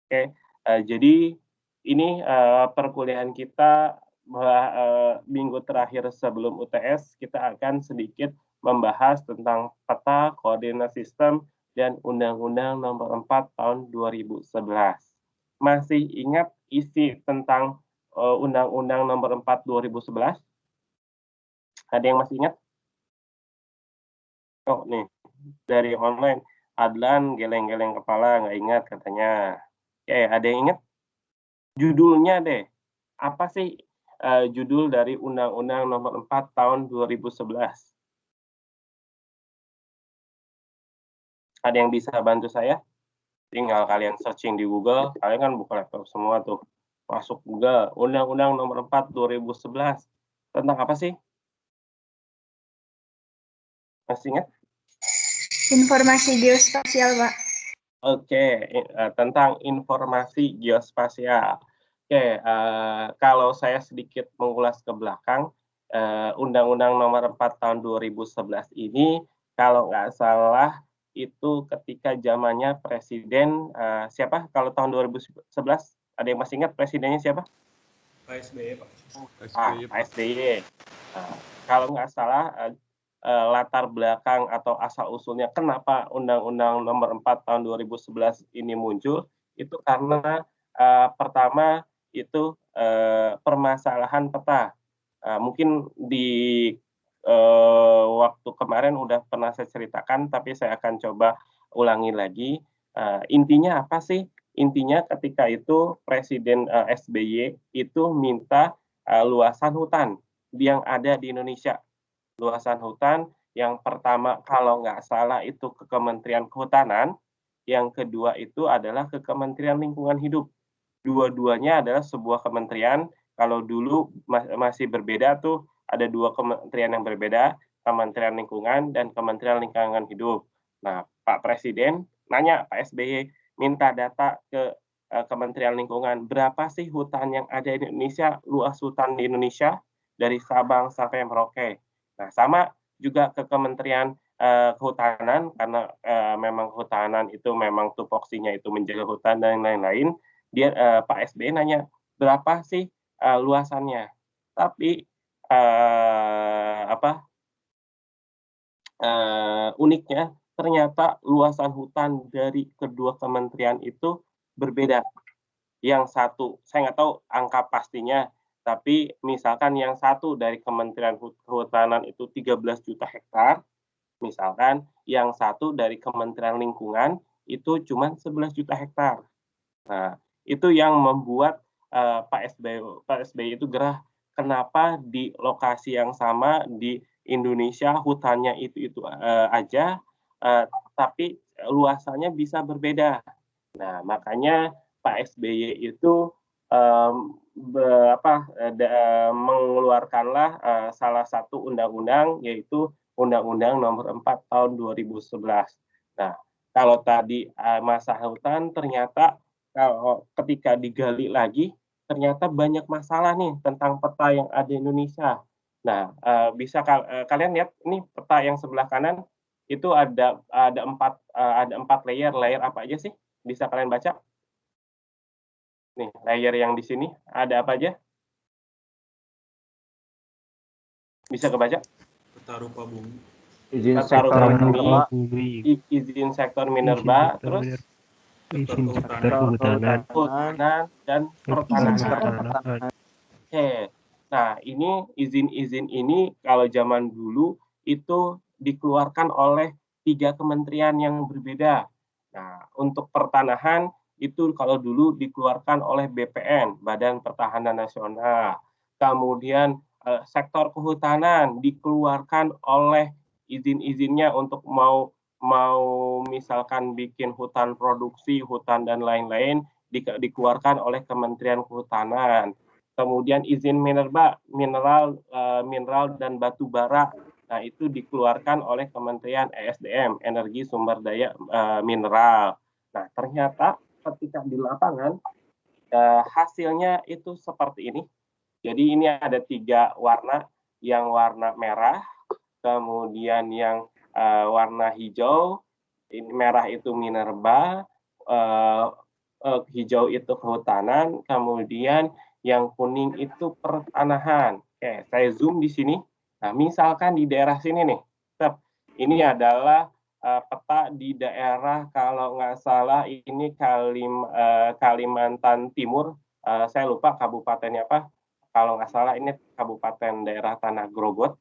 Oke, jadi ini, perkuliahan kita minggu terakhir sebelum UTS, kita akan sedikit membahas tentang peta koordinat sistem dan Undang-Undang Nomor 4 Tahun 2011. Masih ingat isi tentang, Undang-Undang Nomor 4 2011? Ada yang masih ingat? Oh, nih, dari online, Adlan geleng-geleng kepala, nggak ingat katanya. Oke, ada yang ingat? Judulnya deh, apa sih, judul dari Undang-Undang Nomor 4 Tahun 2011? Ada yang bisa bantu saya? Tinggal kalian searching di Google, kalian kan buka laptop semua tuh, masuk Google, Undang-Undang Nomor 4 2011, tentang apa sih? Masih ingat? Informasi geospasial, Pak. Oke, tentang informasi geospasial. Oke, kalau saya sedikit mengulas ke belakang, Undang-Undang Nomor 4 Tahun 2011 ini kalau nggak salah itu ketika zamannya Presiden, siapa kalau tahun 2011? Ada yang masih ingat presidennya siapa? Pak SBY, Pak. Pak SBY. Kalau nggak salah, latar belakang atau asal-usulnya kenapa Undang-Undang Nomor 4 Tahun 2011 ini muncul, itu karena, pertama itu, permasalahan peta. Mungkin di, waktu kemarin udah pernah saya ceritakan, tapi saya akan coba ulangi lagi, intinya apa sih? Intinya ketika itu Presiden, SBY itu minta, luasan hutan yang ada di Indonesia. Luasan hutan yang pertama kalau nggak salah itu ke Kementerian Kehutanan, yang kedua itu adalah ke Kementerian Lingkungan Hidup. Dua-duanya adalah sebuah kementerian, kalau dulu masih berbeda tuh, ada 2 kementerian yang berbeda, Kementerian Lingkungan dan Kementerian Lingkungan Hidup. Nah, Pak Presiden nanya Pak SBY, minta data ke, Kementerian Lingkungan, berapa sih hutan yang ada di Indonesia, luas hutan di Indonesia, dari Sabang sampai Merauke. Nah, sama juga ke Kementerian, Kehutanan karena, memang kehutanan itu memang tupoksinya itu menjaga hutan dan lain-lain, dia, Pak SBY nanya, "Berapa sih, luasannya?" Tapi, apa, uniknya ternyata luasan hutan dari kedua kementerian itu berbeda. Yang satu, saya nggak tahu angka pastinya, tapi misalkan yang satu dari Kementerian Kehutanan itu 13 juta hektar, misalkan yang satu dari Kementerian Lingkungan itu cuma 11 juta hektar. Nah, itu yang membuat, Pak SBY itu gerah, kenapa di lokasi yang sama di Indonesia hutannya itu aja, tapi luasannya bisa berbeda. Nah, makanya Pak SBY itu, mmm, mengeluarkanlah, salah satu undang-undang, yaitu Undang-Undang Nomor 4 Tahun 2011. Nah, kalau tadi, masalah hutan ternyata kalau ketika digali lagi, ternyata banyak masalah nih tentang peta yang ada di Indonesia. Nah, bisa kalian lihat ini peta yang sebelah kanan, itu ada 4 layer, layer apa aja sih? Bisa kalian baca? Nih, layer yang di sini ada apa aja? Bisa kebaca? Peta rupa bumi. Izin Peta sektor rupa minerba, bumi, izin sektor minerba, terus Sektor kehutanan. kehutanan dan pertanahan. Oke. Nah, ini izin-izin ini kalau zaman dulu itu dikeluarkan oleh 3 kementerian yang berbeda. Nah, untuk pertanahan itu kalau dulu dikeluarkan oleh BPN, Badan Pertahanan Nasional. Kemudian, sektor kehutanan dikeluarkan oleh izin-izinnya untuk mau mau misalkan bikin hutan produksi, hutan dan lain-lain dikeluarkan oleh Kementerian Kehutanan. Kemudian izin mineral dan batu bara. Nah, itu dikeluarkan oleh Kementerian ESDM, Energi Sumber Daya Mineral. Nah, ternyata ketika di lapangan hasilnya itu seperti ini. Jadi ini ada 3 warna, yang warna merah, kemudian yang warna hijau, ini merah itu minerba, hijau itu kehutanan, kemudian yang kuning itu pertanahan. Oke, saya zoom di sini. Nah, misalkan di daerah sini nih, ini adalah peta di daerah kalau nggak salah ini Kalimantan Timur. Saya lupa kabupatennya apa. Kalau nggak salah ini kabupaten daerah Tanah Grogot.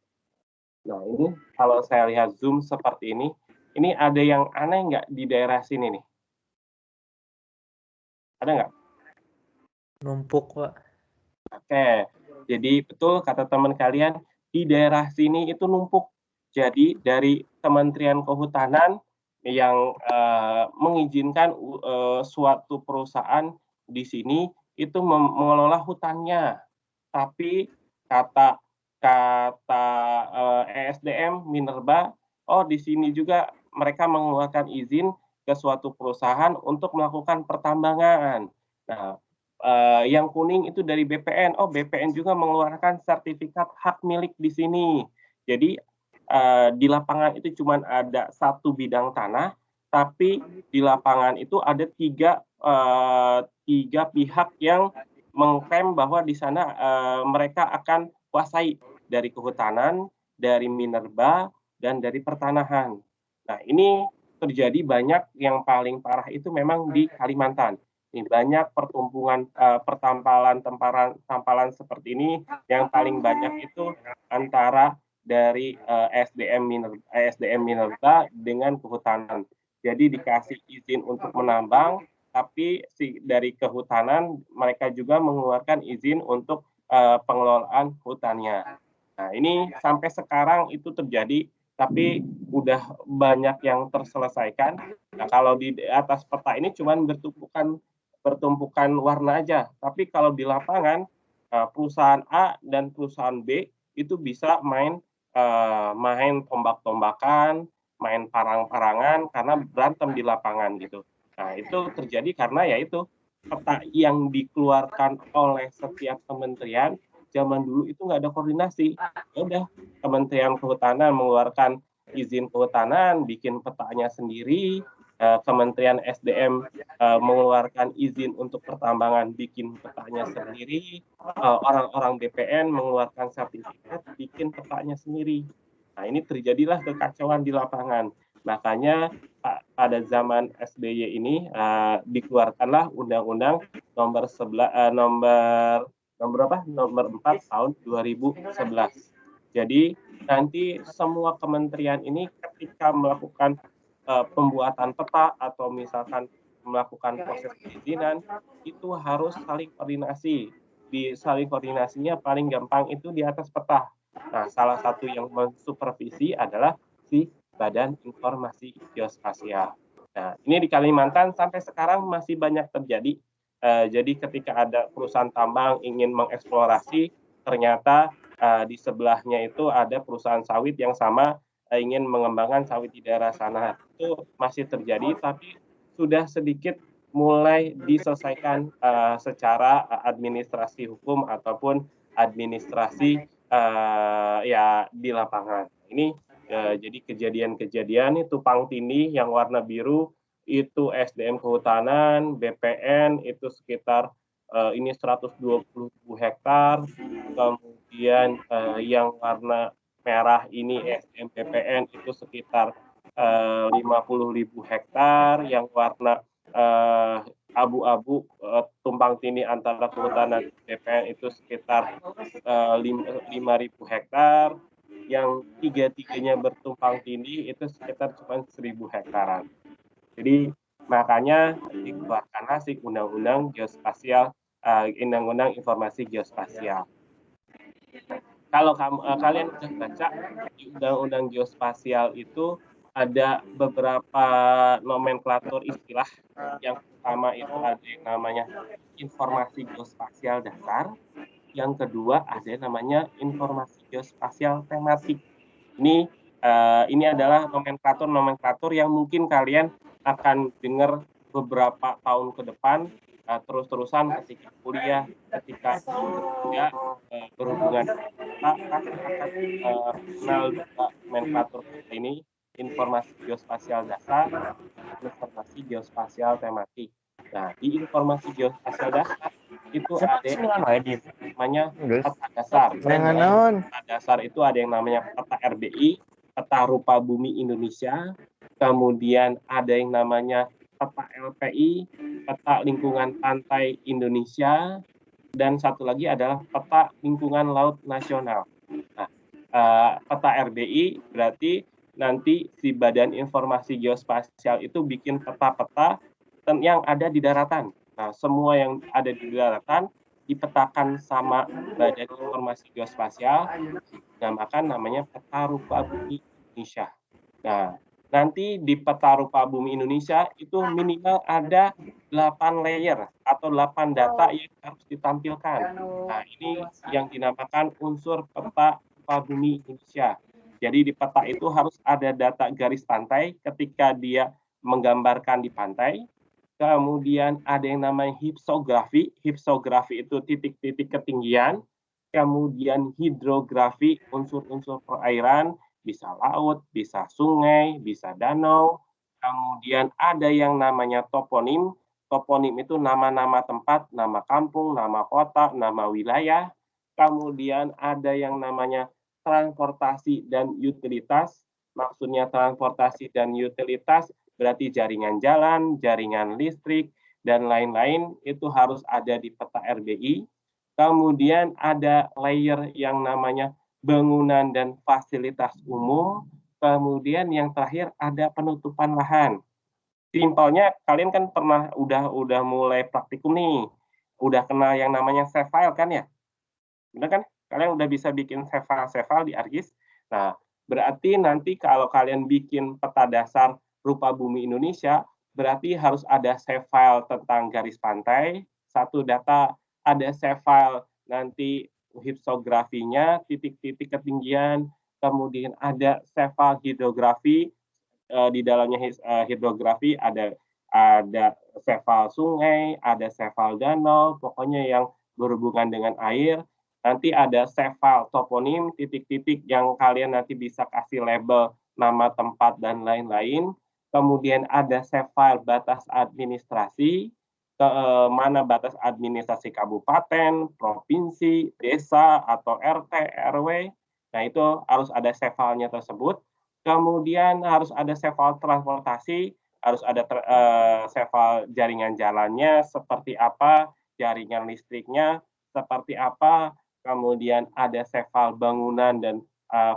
Nah, ini kalau saya lihat zoom seperti ini ada yang aneh nggak di daerah sini nih? Ada nggak? Numpuk, Pak. Oke, jadi betul kata teman kalian, di daerah sini itu numpuk. Jadi dari Kementerian Kehutanan yang mengizinkan suatu perusahaan di sini itu mengelola hutannya. Tapi kata ESDM Minerba, oh di sini juga mereka mengeluarkan izin ke suatu perusahaan untuk melakukan pertambangan. Nah, yang kuning itu dari BPN. Oh, BPN juga mengeluarkan sertifikat hak milik di sini. Jadi di lapangan itu cuma ada satu bidang tanah, tapi di lapangan itu ada tiga pihak yang mengklaim bahwa di sana mereka akan kuasai dari kehutanan, dari minerba, dan dari pertanahan. Nah, ini terjadi banyak, yang paling parah itu memang di Kalimantan. Ini banyak pertumbuhan tampalan seperti ini, yang paling banyak itu antara dari SDM Minerba dengan kehutanan. Jadi dikasih izin untuk menambang, tapi dari kehutanan mereka juga mengeluarkan izin untuk pengelolaan hutannya. Nah, ini sampai sekarang itu terjadi, tapi udah banyak yang terselesaikan. Nah, kalau di atas peta ini cuma bertumpukan warna aja, tapi kalau di lapangan perusahaan A dan perusahaan B itu bisa main tombak-tombakan, main parang-parangan karena berantem di lapangan gitu. Nah, itu terjadi karena yaitu peta yang dikeluarkan oleh setiap kementerian zaman dulu itu nggak ada koordinasi. Ya udah, Kementerian Kehutanan mengeluarkan izin kehutanan, bikin petanya sendiri, Kementerian SDM mengeluarkan izin untuk pertambangan, bikin petanya sendiri, orang-orang BPN mengeluarkan sertifikat, bikin petanya sendiri. Nah, ini terjadilah kekacauan di lapangan. Makanya pada zaman SBY ini dikeluarkanlah Undang-Undang nomor 4 tahun 2011. Jadi nanti semua kementerian ini ketika melakukan pembuatan peta atau misalkan melakukan proses perizinan itu harus saling koordinasi. Di saling koordinasinya paling gampang itu di atas peta. Nah, salah satu yang mensupervisi adalah si Badan Informasi Geospasial. Nah, ini di Kalimantan sampai sekarang masih banyak terjadi. Jadi ketika ada perusahaan tambang ingin mengeksplorasi, ternyata di sebelahnya itu ada perusahaan sawit yang sama ingin mengembangkan sawit di daerah sana. Itu masih terjadi, tapi sudah sedikit mulai diselesaikan secara administrasi hukum ataupun administrasi ya di lapangan. Ini jadi kejadian-kejadian itu tumpang tindih yang warna biru itu SDM Kehutanan, BPN itu sekitar ini 120.000 hektar, kemudian yang warna merah ini SDM BPN itu sekitar 50.000 hektar, yang warna abu-abu tumpang tindih antara kehutanan BPN itu sekitar 5.000 hektar, yang tiga-tiganya bertumpang tindih itu sekitar cuma 1.000 hektaran. Jadi makanya dikeluarkanlah si Undang-Undang Geospasial, Undang-Undang Informasi Geospasial. Kalau kalian sudah baca di Undang-Undang Geospasial itu ada beberapa nomenklatur istilah. Yang pertama itu ada yang namanya informasi geospasial dasar. Yang kedua ada yang namanya informasi geospasial tematik. Ini adalah nomenklatur yang mungkin kalian akan dengar beberapa tahun ke depan terus-terusan ketika kuliah, ketika kerja berhubungan akan kenal juga nomenklatur ini, informasi geospasial dasar, informasi geospasial tematik. Nah, di informasi geospasial dasar itu ada yang namanya peta dasar. Peta dasar itu ada yang namanya peta RBI, peta rupa bumi Indonesia, kemudian ada yang namanya peta LPI, peta lingkungan pantai Indonesia, dan satu lagi adalah peta lingkungan laut nasional. Nah, peta RBI berarti nanti si Badan Informasi Geospasial itu bikin peta-peta yang ada di daratan. Nah, semua yang ada di daratan dipetakan sama Badan Informasi Geospasial, dinamakan namanya peta rupa bumi Indonesia. Nah, nanti di peta rupa bumi Indonesia itu minimal ada 8 layer atau 8 data yang harus ditampilkan. Nah, ini yang dinamakan unsur peta rupa bumi Indonesia. Jadi di peta itu harus ada data garis pantai ketika dia menggambarkan di pantai. Kemudian ada yang namanya hipsografi. Hipsografi itu titik-titik ketinggian. Kemudian hidrografi, unsur-unsur perairan, bisa laut, bisa sungai, bisa danau. Kemudian ada yang namanya toponim. Toponim itu nama-nama tempat, nama kampung, nama kota, nama wilayah. Kemudian ada yang namanya transportasi dan utilitas. Maksudnya transportasi dan utilitas berarti jaringan jalan, jaringan listrik, dan lain-lain itu harus ada di peta RBI. Kemudian ada layer yang namanya bangunan dan fasilitas umum. Kemudian yang terakhir ada penutupan lahan. Simpelnya kalian kan pernah udah mulai praktikum nih. Udah kenal yang namanya save file kan ya? Benar kan? Kalian udah bisa bikin save file di ArcGIS. Nah, berarti nanti kalau kalian bikin peta dasar rupa bumi Indonesia, berarti harus ada save file tentang garis pantai, satu data, ada save file nanti hipsografinya, titik-titik ketinggian, kemudian ada save file hidrografi, di dalamnya hidrografi ada save file sungai, ada save file danau, pokoknya yang berhubungan dengan air. Nanti ada save file toponim, titik-titik yang kalian nanti bisa kasih label nama tempat dan lain-lain. Kemudian ada save file batas administrasi, mana batas administrasi kabupaten, provinsi, desa, atau RT, RW. Nah, itu harus ada save file-nya tersebut. Kemudian harus ada save file transportasi, harus ada save file jaringan jalannya, seperti apa, jaringan listriknya, seperti apa, kemudian ada save file bangunan dan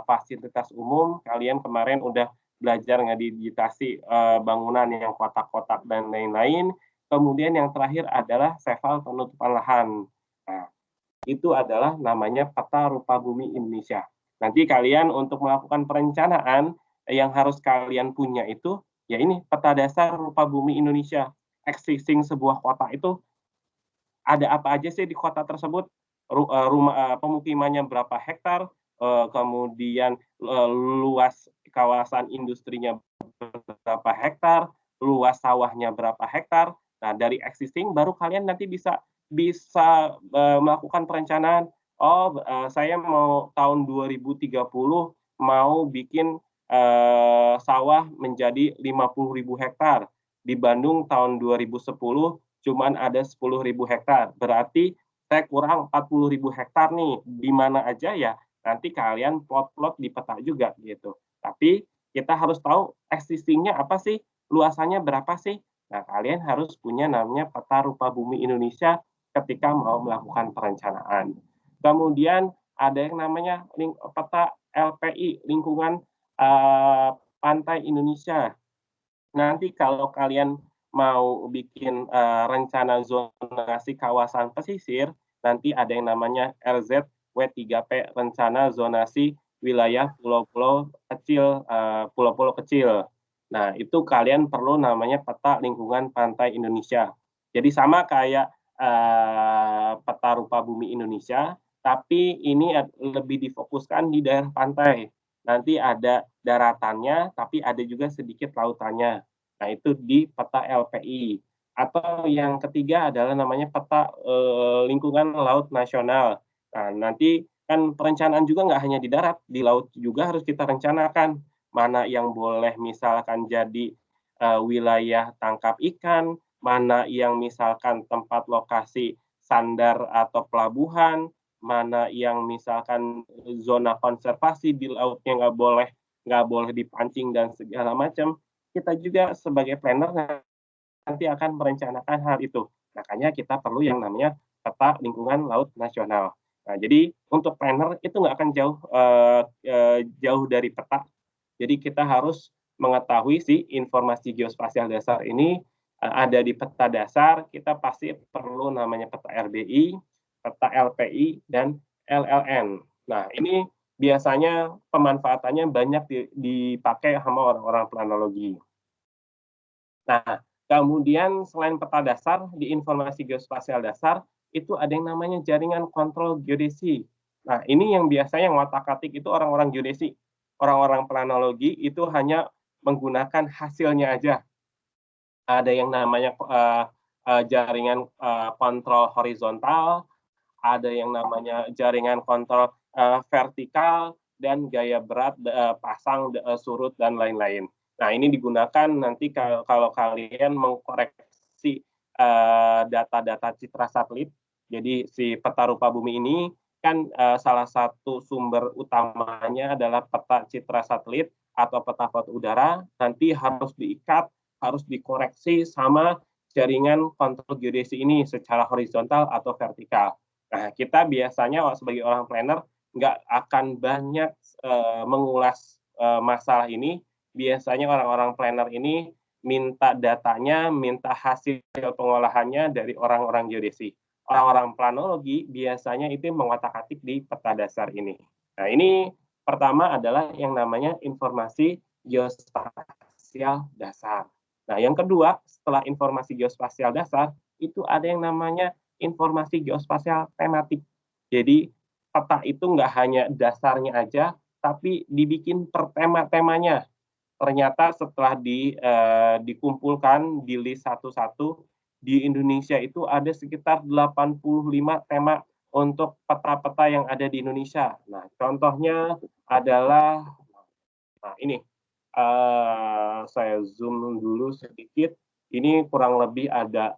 fasilitas umum. Kalian kemarin udah belajar ngedigitasi bangunan yang kotak-kotak dan lain-lain. Kemudian yang terakhir adalah save file penutupan lahan. Nah, itu adalah namanya peta rupa bumi Indonesia. Nanti kalian untuk melakukan perencanaan yang harus kalian punya itu, ya ini peta dasar rupa bumi Indonesia. Existing sebuah kota itu ada apa aja sih di kota tersebut, rumah pemukimannya berapa hektar, kemudian luas kawasan industrinya berapa hektar, luas sawahnya berapa hektar. Nah, dari existing baru kalian nanti bisa melakukan perencanaan. Saya mau tahun 2030 mau bikin sawah menjadi 50.000 hektar. Di Bandung tahun 2010 cuman ada 10.000 hektar. Berarti saya kurang 40.000 hektar nih. Di mana aja ya? Nanti kalian plot-plot di peta juga gitu. Tapi kita harus tahu existing-nya apa sih? Luasannya berapa sih? Nah, kalian harus punya namanya peta rupa bumi Indonesia ketika mau melakukan perencanaan. Kemudian ada yang namanya peta LPI, lingkungan pantai Indonesia. Nanti kalau kalian mau bikin rencana zonasi kawasan pesisir, nanti ada yang namanya RZW3P, rencana zonasi wilayah pulau-pulau kecil, pulau-pulau kecil. Nah, itu kalian perlu namanya peta lingkungan pantai Indonesia. Jadi sama kayak peta rupa bumi Indonesia, tapi ini lebih difokuskan di daerah pantai. Nanti ada daratannya, tapi ada juga sedikit lautannya. Nah, itu di peta LPI. Atau yang ketiga adalah namanya peta lingkungan laut nasional. Nah, nanti kan perencanaan juga nggak hanya di darat, di laut juga harus kita rencanakan. Mana yang boleh misalkan jadi wilayah tangkap ikan, mana yang misalkan tempat lokasi sandar atau pelabuhan, mana yang misalkan zona konservasi di lautnya nggak boleh dipancing dan segala macam. Kita juga sebagai planner nanti akan merencanakan hal itu. Makanya kita perlu yang namanya peta lingkungan laut nasional. Nah, jadi untuk planner itu nggak akan jauh dari peta. Jadi kita harus mengetahui si informasi geospasial dasar ini ada di peta dasar. Kita pasti perlu namanya peta RBI, peta LPI, dan LLN. Nah, ini biasanya pemanfaatannya banyak dipakai sama orang-orang planologi. Nah, kemudian selain peta dasar, di informasi geospasial dasar, itu ada yang namanya jaringan kontrol geodesi. Nah, ini yang biasanya ngotak-atik itu orang-orang geodesi. Orang-orang planologi itu hanya menggunakan hasilnya aja. Ada yang namanya jaringan kontrol horizontal, ada yang namanya jaringan kontrol vertikal, dan gaya berat, pasang, surut, dan lain-lain. Nah, ini digunakan nanti kalau kalian mengkoreksi data-data citra satelit. Jadi si peta rupa bumi ini kan salah satu sumber utamanya adalah peta citra satelit atau peta foto udara. Nanti harus diikat, harus dikoreksi sama jaringan kontrol geodesi ini secara horizontal atau vertikal. Nah, kita biasanya sebagai orang planner nggak akan banyak mengulas masalah ini. Biasanya orang-orang planner ini minta datanya, minta hasil pengolahannya dari orang-orang geodesi. Orang-orang planologi biasanya itu mengotak-atik di peta dasar ini. Nah, ini pertama adalah yang namanya informasi geospasial dasar. Nah, yang kedua, setelah informasi geospasial dasar, itu ada yang namanya informasi geospasial tematik. Jadi, peta itu nggak hanya dasarnya aja, tapi dibikin per tema-temanya. Ternyata setelah dikumpulkan, di list satu-satu, di Indonesia itu ada sekitar 85 tema untuk peta-peta yang ada di Indonesia. Nah, contohnya adalah, nah ini, saya zoom dulu sedikit. Ini kurang lebih ada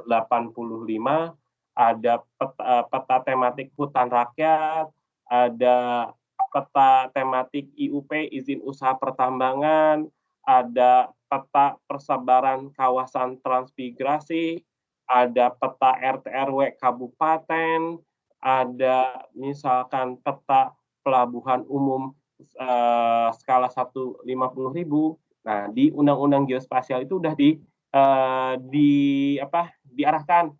85, ada peta tematik hutan rakyat, ada peta tematik IUP, izin usaha pertambangan, ada peta persebaran kawasan transmigrasi, ada peta RT RW kabupaten, ada misalkan peta pelabuhan umum skala 150.000. Nah, di Undang-Undang Geospasial itu udah diarahkan,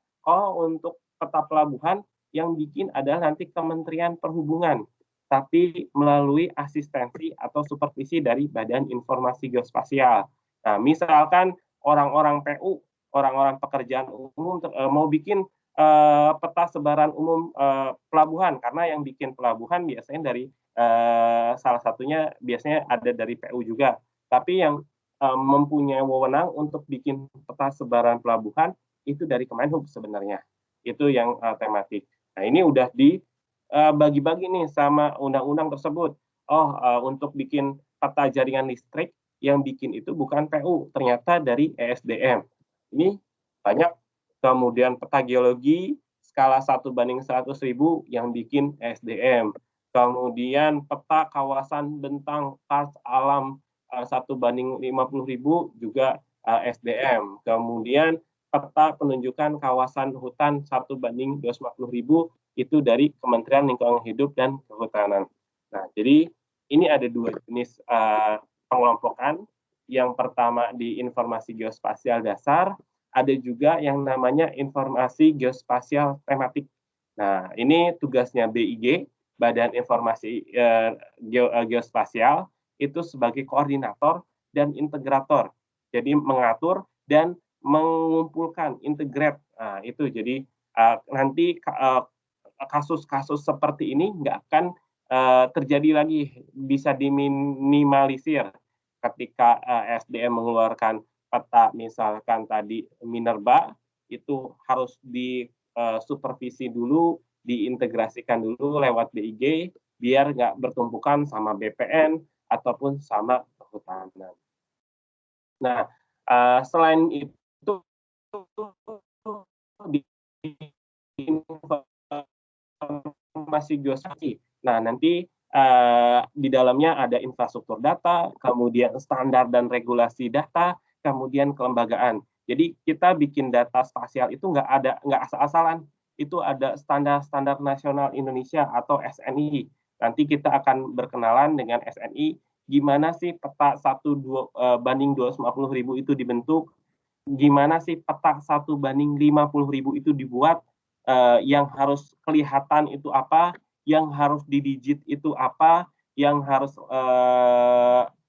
untuk peta pelabuhan yang bikin adalah nanti Kementerian Perhubungan, tapi melalui asistensi atau supervisi dari Badan Informasi Geospasial. Nah, misalkan orang-orang PU, orang-orang pekerjaan umum mau bikin peta sebaran umum pelabuhan, karena yang bikin pelabuhan biasanya dari salah satunya biasanya ada dari PU juga. Tapi yang mempunyai wewenang untuk bikin peta sebaran pelabuhan itu dari Kemenhub sebenarnya. Itu yang tematik. Nah, ini udah dibagi-bagi nih sama undang-undang tersebut. Untuk bikin peta jaringan listrik, yang bikin itu bukan PU, ternyata dari ESDM. Ini banyak. Kemudian peta geologi skala 1/100.000 yang bikin ESDM. Kemudian peta kawasan bentang kars alam 1/50.000 juga SDM. Kemudian peta penunjukan kawasan hutan 1/250.000 itu dari Kementerian Lingkungan Hidup dan Kehutanan. Nah, jadi ini ada dua jenis pengelompokan. Yang pertama di informasi geospasial dasar, ada juga yang namanya informasi geospasial tematik. Nah, ini tugasnya BIG, Badan Informasi Geospasial, itu sebagai koordinator dan integrator. Jadi mengatur dan mengumpulkan, integrate. Nah, itu jadi nanti kasus-kasus seperti ini nggak akan terjadi lagi, bisa diminimalisir ketika SDM mengeluarkan peta misalkan tadi Minerba, itu harus disupervisi dulu, diintegrasikan dulu lewat BIG, biar nggak bertumpukan sama BPN ataupun sama kehutanan. Nah, selain itu di informasi geospasial. Nah, nanti di dalamnya ada infrastruktur data, kemudian standar dan regulasi data, kemudian kelembagaan. Jadi kita bikin data spasial itu nggak asal-asalan. Itu ada standar-standar nasional Indonesia atau SNI. Nanti kita akan berkenalan dengan SNI, gimana sih peta 1:2 banding 250.000 itu dibentuk, gimana sih peta 1:50.000 itu dibuat, yang harus kelihatan itu apa, yang harus didigit itu apa, yang harus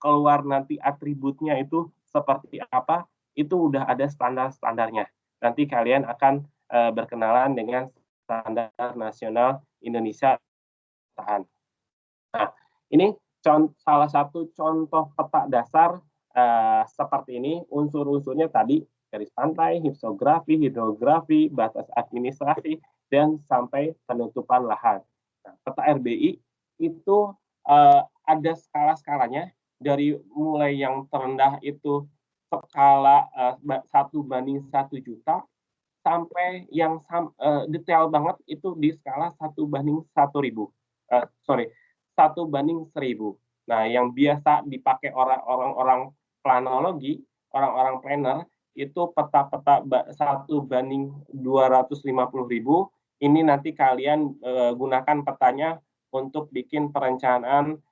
keluar nanti atributnya itu seperti apa, itu udah ada standar-standarnya. Nanti kalian akan berkenalan dengan standar nasional Indonesia tahan. Nah, ini salah satu contoh peta dasar seperti ini. Unsur-unsurnya tadi garis pantai, hipsografi, hidrografi, batas administrasi, dan sampai penutupan lahan. Nah, peta RBI itu ada skala-skalanya, dari mulai yang terendah itu skala 1:1 juta, sampai yang detail banget itu di skala 1:1.000. 1:1000. Nah, yang biasa dipakai orang-orang planologi, orang-orang planner, itu peta-peta 1:250.000. Ini nanti kalian gunakan petanya untuk bikin perencanaan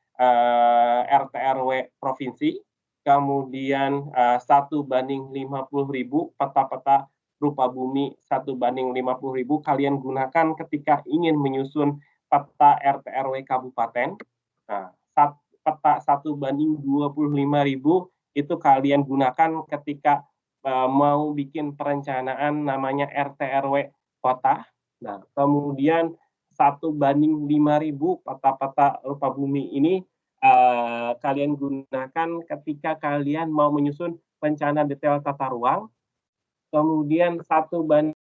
RT RW provinsi. Kemudian 1:50.000 peta-peta rupa bumi 1:50.000 kalian gunakan ketika ingin menyusun peta RT RW kabupaten. Nah, peta 1:25.000 itu kalian gunakan ketika mau bikin perencanaan namanya RT RW kota. Nah, kemudian 1:5.000 peta-peta rupa bumi ini kalian gunakan ketika kalian mau menyusun rencana detail tata ruang. Kemudian 1:1000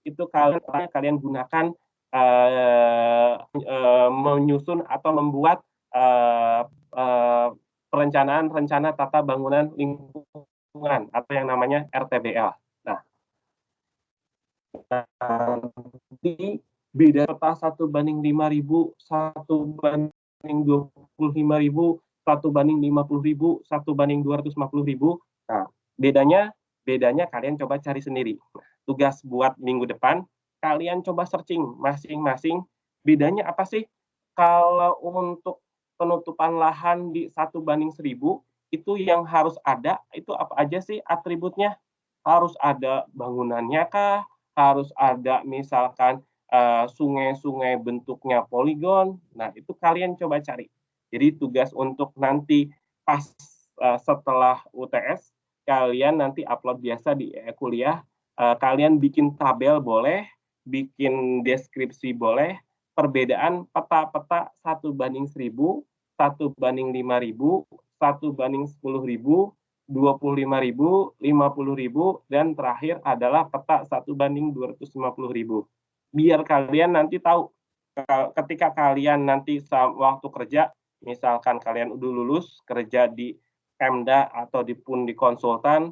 itu kalian gunakan menyusun atau membuat perencanaan rencana tata bangunan lingkungan atau yang namanya RTBL. Nah, nanti beda peta 1:5.000, 1:25.000, 1:50.000, 1:250.000. Nah, bedanya kalian coba cari sendiri. Tugas buat minggu depan, kalian coba searching masing-masing bedanya apa sih. Kalau untuk penutupan lahan di 1:1000 itu yang harus ada itu apa aja sih atributnya? Harus ada bangunannya kah? Harus ada misalkan sungai-sungai bentuknya poligon. Nah, itu kalian coba cari. Jadi tugas untuk nanti pas setelah UTS, kalian nanti upload biasa di kuliah, kalian bikin tabel boleh, bikin deskripsi boleh, perbedaan peta-peta 1:1000, 1:5.000, 1:10.000, 25.000, 50.000, dan terakhir adalah peta 1:250.000. Biar kalian nanti tahu ketika kalian nanti waktu kerja, misalkan kalian udah lulus kerja di Pemda atau di konsultan,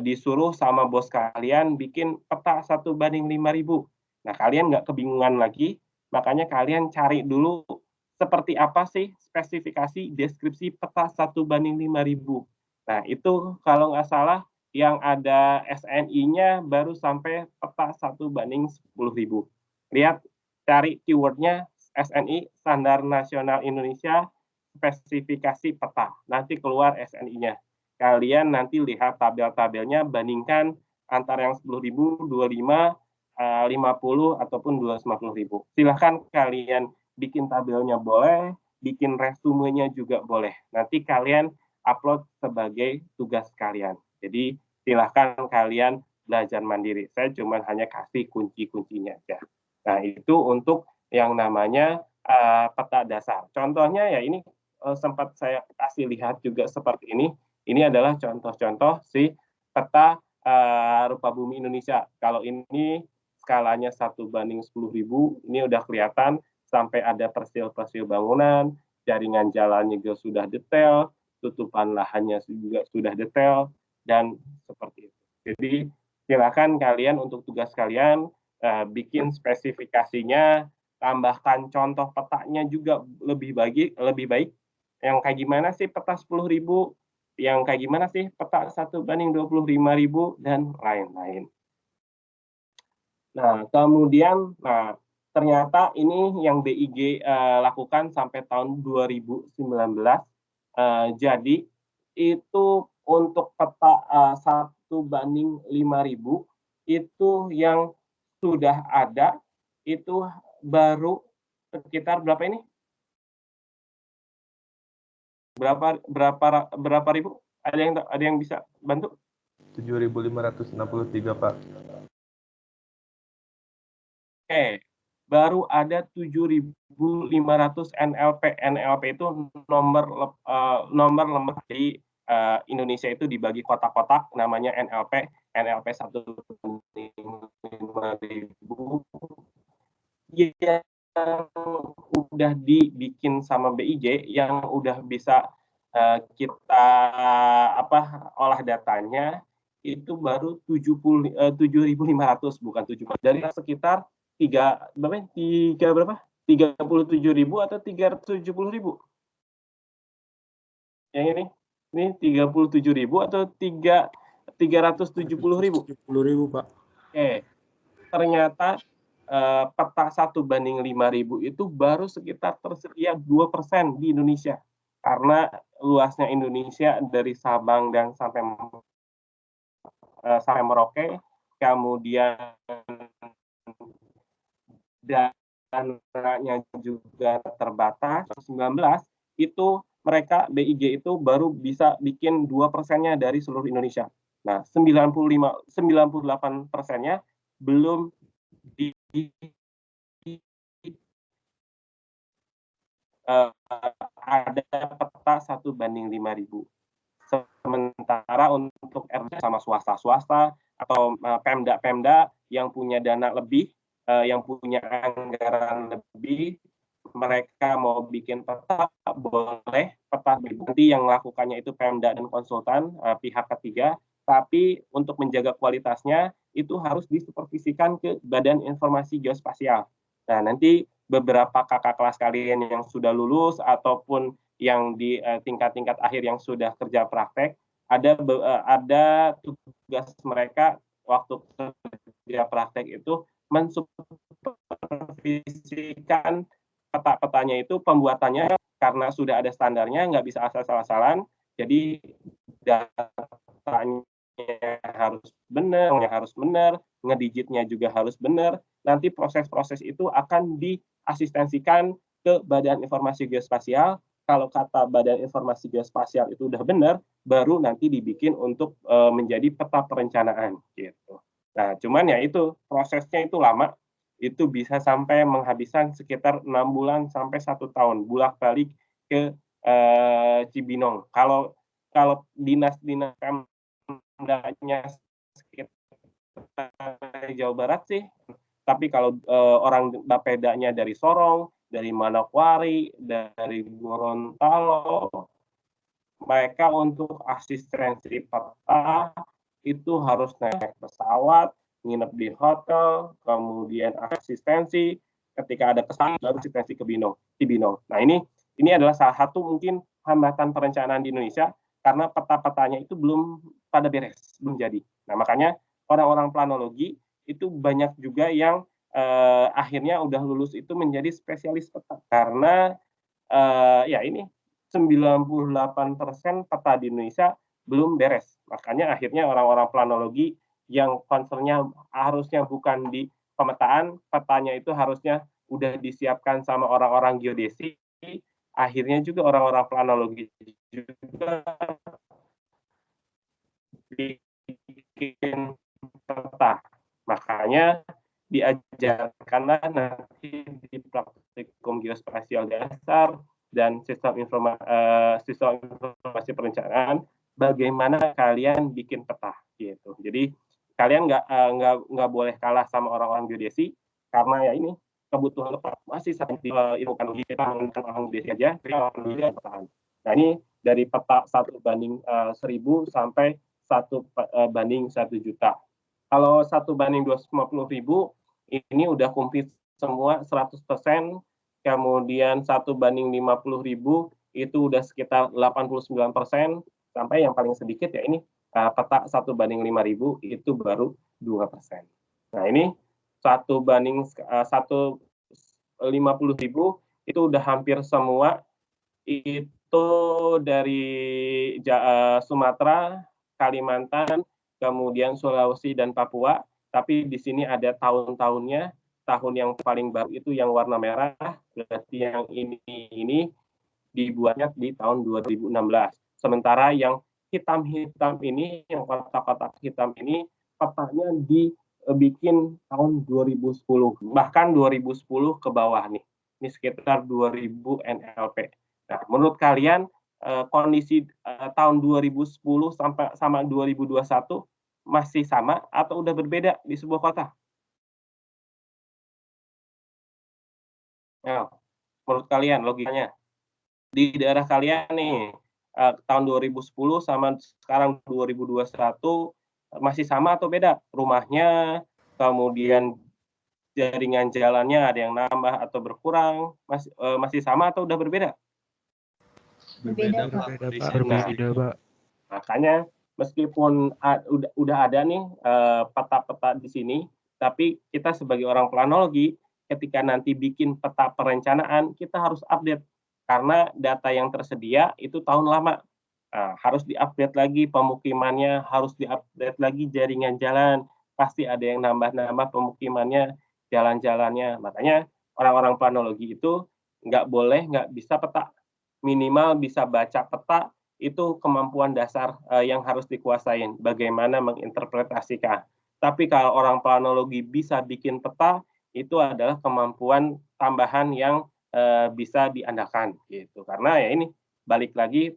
disuruh sama bos kalian bikin peta 1:5.000. Nah, kalian nggak kebingungan lagi, makanya kalian cari dulu seperti apa sih spesifikasi deskripsi peta 1:5.000. Nah, itu kalau nggak salah yang ada SNI-nya baru sampai peta 1:10.000. Lihat, cari keywordnya SNI, Standar Nasional Indonesia, spesifikasi peta. Nanti keluar SNI-nya. Kalian nanti lihat tabel-tabelnya, bandingkan antara yang 10.000, 25, 50, ataupun 250.000. Silahkan kalian bikin tabelnya boleh, bikin resumenya juga boleh. Nanti kalian upload sebagai tugas kalian. Jadi silahkan kalian belajar mandiri. Saya cuma hanya kasih kunci-kuncinya aja. Nah, itu untuk yang namanya peta dasar. Contohnya ya ini sempat saya kasih lihat juga seperti ini. Ini adalah contoh-contoh si peta rupa bumi Indonesia. Kalau ini skalanya 1:10.000, ini udah kelihatan sampai ada persil-persil bangunan, jaringan jalannya juga sudah detail, tutupan lahannya juga sudah detail, dan seperti itu. Jadi silakan kalian untuk tugas kalian bikin spesifikasinya, tambahkan contoh petanya juga lebih baik. Yang kayak gimana sih peta 10.000, yang kayak gimana sih peta 1:25.000, dan lain-lain. Nah, kemudian, ternyata ini yang BIG lakukan sampai tahun 2019. Jadi itu untuk peta 1:5.000 itu yang sudah ada itu baru sekitar berapa ini? Berapa ribu? Ada yang bisa bantu? 7.563, Pak. Oke, baru ada 7.500 NLP. NLP itu nomor lembar di Indonesia itu dibagi kotak-kotak, namanya NLP. NLP 1:5.000 yang udah dibikin sama BIJ, yang udah bisa kita olah datanya itu baru 7.500, bukan 7, dari sekitar 37.000 atau 370.000. Yang ini 37.000 atau 370.000? 10.000, Pak. Oke, ternyata peta 1:5.000 itu baru sekitar tersedia 2% di Indonesia, karena luasnya Indonesia dari Sabang dan sampai Merauke, kemudian dananya juga terbatas. 19 itu mereka BIG itu baru bisa bikin 2%-nya dari seluruh Indonesia. Nah, 98%-nya belum ada peta 1:5.000. Sementara untuk RD sama swasta atau Pemda yang punya dana lebih, yang punya anggaran lebih, mereka mau bikin peta boleh, peta nanti yang melakukannya itu Pemda dan konsultan, pihak ketiga, tapi untuk menjaga kualitasnya itu harus disupervisikan ke Badan Informasi Geospasial. Nah, nanti beberapa kakak kelas kalian yang sudah lulus ataupun yang di tingkat-tingkat akhir yang sudah kerja praktek, ada tugas mereka waktu kerja praktek itu mensupervisikan peta-petanya itu, pembuatannya karena sudah ada standarnya, nggak bisa asal-asalan, jadi datanya harus benar, ngedijitnya juga harus benar. Nanti proses-proses itu akan diasistensikan ke Badan Informasi Geospasial. Kalau kata Badan Informasi Geospasial itu udah benar, baru nanti dibikin untuk menjadi peta perencanaan gitu. Nah, cuman ya itu prosesnya itu lama, itu bisa sampai menghabiskan sekitar 6 bulan sampai 1 tahun bolak-balik ke Cibinong. Kalau dinas-dinas Pemdanya sekitar Jawa Barat sih, tapi kalau orang Bapedanya dari Sorong, dari Manokwari, dari Gorontalo, mereka untuk asistensi peta itu harus naik pesawat, nginep di hotel, kemudian asistensi, ketika ada kesalahan baru asistensi ke Cibinong. Nah, ini adalah salah satu mungkin hambatan perencanaan di Indonesia, karena peta-petanya itu belum pada beres, belum jadi. Nah, makanya orang-orang planologi itu banyak juga yang akhirnya udah lulus itu menjadi spesialis peta, karena ya ini 98% peta di Indonesia belum beres. Makanya akhirnya orang-orang planologi yang concernnya harusnya bukan di pemetaan, petanya itu harusnya udah disiapkan sama orang-orang geodesi, akhirnya juga orang-orang planologi juga bikin peta. Makanya diajarkanlah nanti di praktikum geospasial dasar dan sistem informasi perencanaan bagaimana kalian bikin peta gitu. Jadi kalian nggak boleh kalah sama orang-orang geodesi, karena ya ini kebutuhan peta masih sangat di ilmu geologi, kita menggunakan orang geodesi aja, kita orang geodesi bertahan. Nah, ini dari peta 1:1000 sampai 1:1 juta. Kalau 1:250.000 ini udah komplit semua 100%, kemudian 1:50.000 itu udah sekitar 89%, sampai yang paling sedikit ya ini peta 1:5.000 itu baru 2%. Nah ini 1:50.000 itu udah hampir semua, itu dari Sumatera, Kalimantan, kemudian Sulawesi dan Papua, tapi di sini ada tahun-tahunnya. Tahun yang paling baru itu yang warna merah, berarti yang ini dibuatnya di tahun 2016. Sementara yang hitam-hitam ini, yang kotak-kotak hitam ini, petanya dibikin tahun 2010, bahkan 2010 ke bawah nih. Ini sekitar 2000 NLP. Nah, menurut kalian kondisi tahun 2010 sampai sama 2021 masih sama atau udah berbeda di sebuah kota? Nah, menurut kalian logikanya di daerah kalian nih tahun 2010 sama sekarang 2021 masih sama atau beda? Rumahnya, kemudian jaringan jalannya ada yang nambah atau berkurang, masih sama atau udah berbeda? Berbeda, Pak. Berbeda, Pak. Kondisinya. Berbeda, Pak. Makanya meskipun udah ada nih peta-peta di sini, tapi kita sebagai orang planologi, ketika nanti bikin peta perencanaan, kita harus update. Karena data yang tersedia itu tahun lama. Nah, harus diupdate lagi pemukimannya, harus diupdate lagi jaringan jalan, pasti ada yang nambah-nambah pemukimannya, jalan-jalannya. Makanya orang-orang planologi itu nggak bisa peta. Minimal bisa baca peta, itu kemampuan dasar yang harus dikuasain, bagaimana menginterpretasikan. Tapi kalau orang planologi bisa bikin peta, itu adalah kemampuan tambahan yang bisa diandalkan gitu. Karena ya ini balik lagi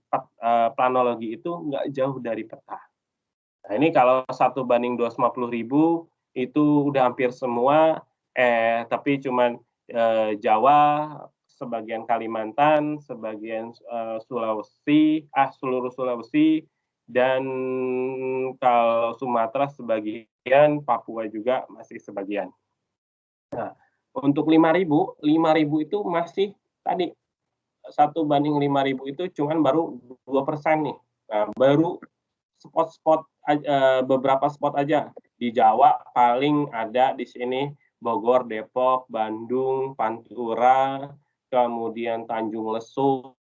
planologi itu nggak jauh dari peta. Nah ini kalau 1:250.000 itu udah hampir semua, tapi cuman Jawa, sebagian Kalimantan, sebagian Sulawesi, seluruh Sulawesi, dan kalau Sumatera sebagian, Papua juga masih sebagian. Nah, untuk 5.000 itu masih tadi 1:5.000 itu cuman baru 2% nih. Nah, baru spot-spot beberapa spot aja. Di Jawa paling ada di sini Bogor, Depok, Bandung, Pantura, kemudian Tanjung Lesung,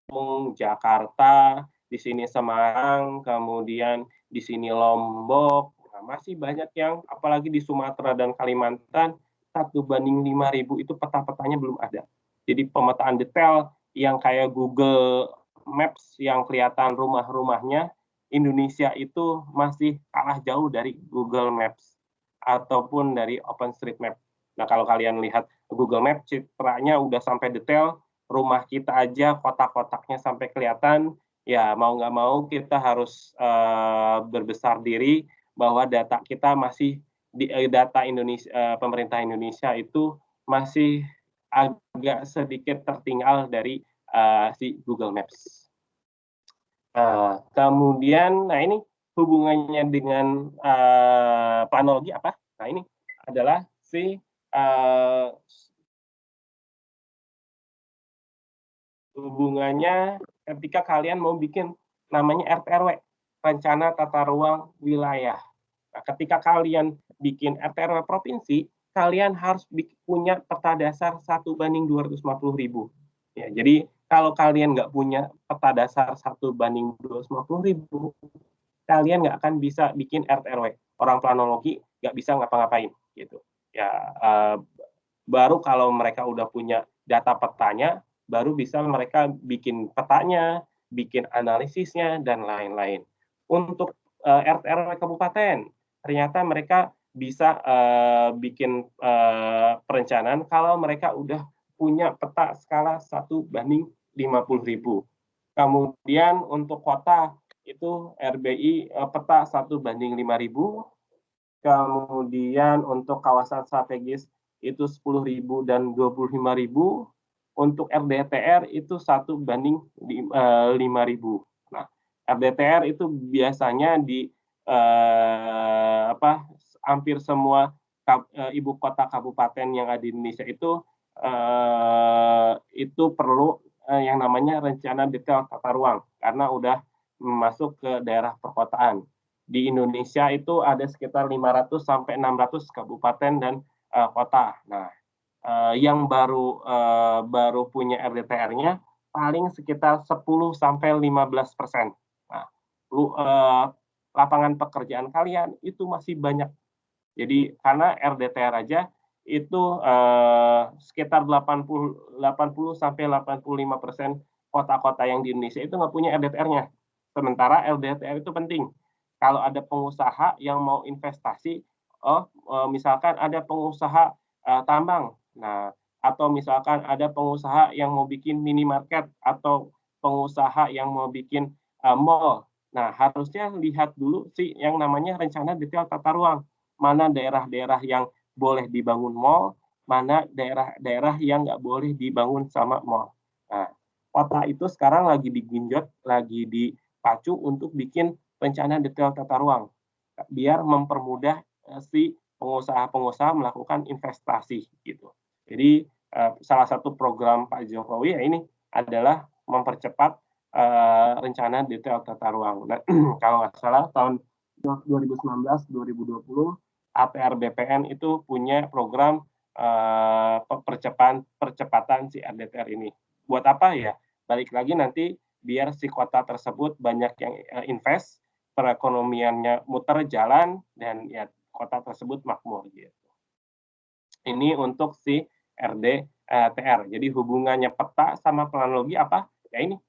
Jakarta, di sini Semarang, kemudian di sini Lombok. Nah, masih banyak yang apalagi di Sumatera dan Kalimantan 1:5.000 itu peta-petanya belum ada. Jadi pemetaan detail yang kayak Google Maps yang kelihatan rumah-rumahnya, Indonesia itu masih kalah jauh dari Google Maps ataupun dari OpenStreetMap. Nah, kalau kalian lihat Google Maps, citranya udah sampai detail, rumah kita aja kotak-kotaknya sampai kelihatan, ya mau nggak mau kita harus berbesar diri bahwa data kita masih data Indonesia, pemerintah Indonesia itu masih agak sedikit tertinggal dari si Google Maps. Kemudian, nah ini hubungannya dengan planologi apa? Nah ini adalah si hubungannya ketika kalian mau bikin namanya RT/RW, rencana tata ruang wilayah. Nah, ketika kalian bikin RT/RW provinsi, kalian harus punya peta dasar 1:250.000. Ya, jadi kalau kalian nggak punya peta dasar 1:250.000, kalian nggak akan bisa bikin RT/RW. Orang planologi nggak bisa ngapa-ngapain gitu. Ya, baru kalau mereka udah punya data petanya, baru bisa mereka bikin petanya, bikin analisisnya, dan lain-lain. Untuk RT/RW kabupaten, ternyata mereka bisa bikin perencanaan kalau mereka udah punya peta skala 1:50.000. Kemudian untuk kota itu RBI peta 1:5.000. Kemudian untuk kawasan strategis itu 10.000 dan 25.000. Untuk RDTR itu 1:5.000. Nah RDTR itu biasanya di hampir semua ibu kota kabupaten yang ada di Indonesia itu perlu yang namanya rencana detail tata ruang karena udah masuk ke daerah perkotaan. Di Indonesia itu ada sekitar 500 sampai 600 kabupaten dan kota. Nah, yang baru punya RDTR-nya paling sekitar 10 sampai 15%. Nah, lapangan pekerjaan kalian itu masih banyak. Jadi karena RDTR aja itu sekitar 80 sampai 85% kota-kota yang di Indonesia itu nggak punya RDTR-nya. Sementara RDTR itu penting. Kalau ada pengusaha yang mau investasi, misalkan ada pengusaha tambang, nah atau misalkan ada pengusaha yang mau bikin minimarket atau pengusaha yang mau bikin mall. Nah, harusnya lihat dulu sih yang namanya rencana detail tata ruang. Mana daerah-daerah yang boleh dibangun mall, mana daerah-daerah yang nggak boleh dibangun sama mall. Nah, kota itu sekarang lagi digenjot, lagi dipacu untuk bikin rencana detail tata ruang, biar mempermudah si pengusaha-pengusaha melakukan investasi gitu. Jadi salah satu program Pak Jokowi ya ini adalah mempercepat rencana detail tata ruang. Nah, kalau nggak salah tahun 2019-2020 APR BPN itu punya program percepatan si RDTR ini. Buat apa ya? Balik lagi nanti biar si kota tersebut banyak yang invest, perekonomiannya muter jalan dan ya kota tersebut makmur gitu. Ini untuk si RDTR. Jadi hubungannya peta sama planologi apa? Ya ini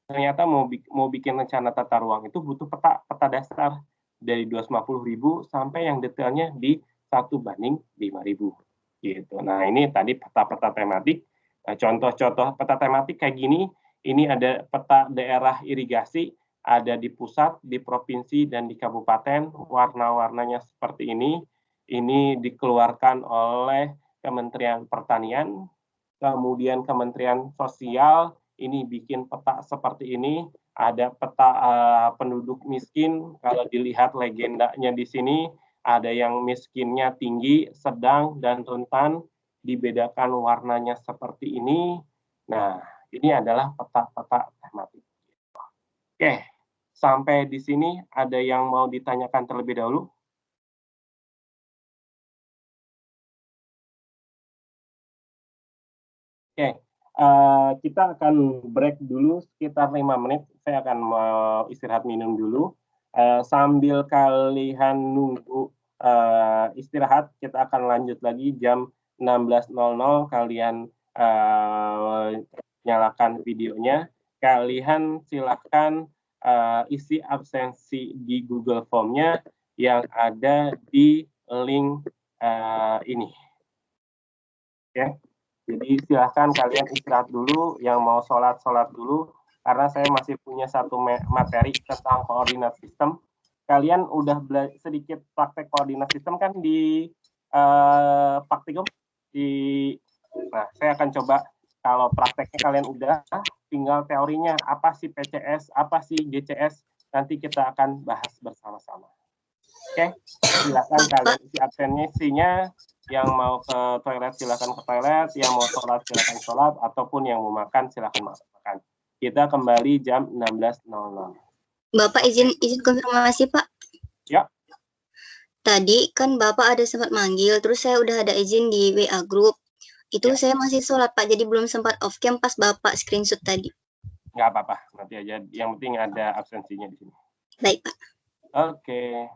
ternyata mau bikin rencana tata ruang itu butuh peta dasar dari 250.000 sampai yang detailnya di 1:5.000 gitu. Nah, ini tadi peta-peta tematik. Nah, contoh-contoh peta tematik kayak gini, ini ada peta daerah irigasi, ada di pusat, di provinsi, dan di kabupaten. Warna-warnanya seperti ini. Ini dikeluarkan oleh Kementerian Pertanian, kemudian Kementerian Sosial, ini bikin peta seperti ini. Ada peta penduduk miskin, kalau dilihat legendanya di sini, ada yang miskinnya tinggi, sedang, dan rentan, dibedakan warnanya seperti ini. Nah, ini adalah peta-peta tematik. Oke, sampai di sini ada yang mau ditanyakan terlebih dahulu? Oke, kita akan break dulu sekitar 5 menit. Saya akan mau istirahat minum dulu. Sambil kalian nunggu istirahat, kita akan lanjut lagi jam 16.00. Kalian nyalakan videonya. Kalian silakan isi absensi di Google Form-nya yang ada di link ini. Oke. Jadi silahkan kalian istirahat dulu, yang mau sholat dulu, karena saya masih punya satu materi tentang koordinat sistem. Kalian udah sedikit praktek koordinat sistem kan di praktikum? Nah, saya akan coba kalau prakteknya kalian udah, tinggal teorinya, apa sih PCS, apa sih GCS, nanti kita akan bahas bersama-sama. Oke, silakan kalian isi absensinya. Yang mau ke toilet silakan ke toilet, yang mau sholat silakan sholat, ataupun yang mau makan silakan makan. Kita kembali jam 16.00. Bapak izin konfirmasi Pak. Ya. Tadi kan Bapak ada sempat manggil, terus saya udah ada izin di WA Group. Itu ya. Saya masih sholat Pak, jadi belum sempat off cam pas Bapak screenshot tadi. Nggak apa-apa, nanti aja. Yang penting ada absensinya di sini. Baik Pak. Oke.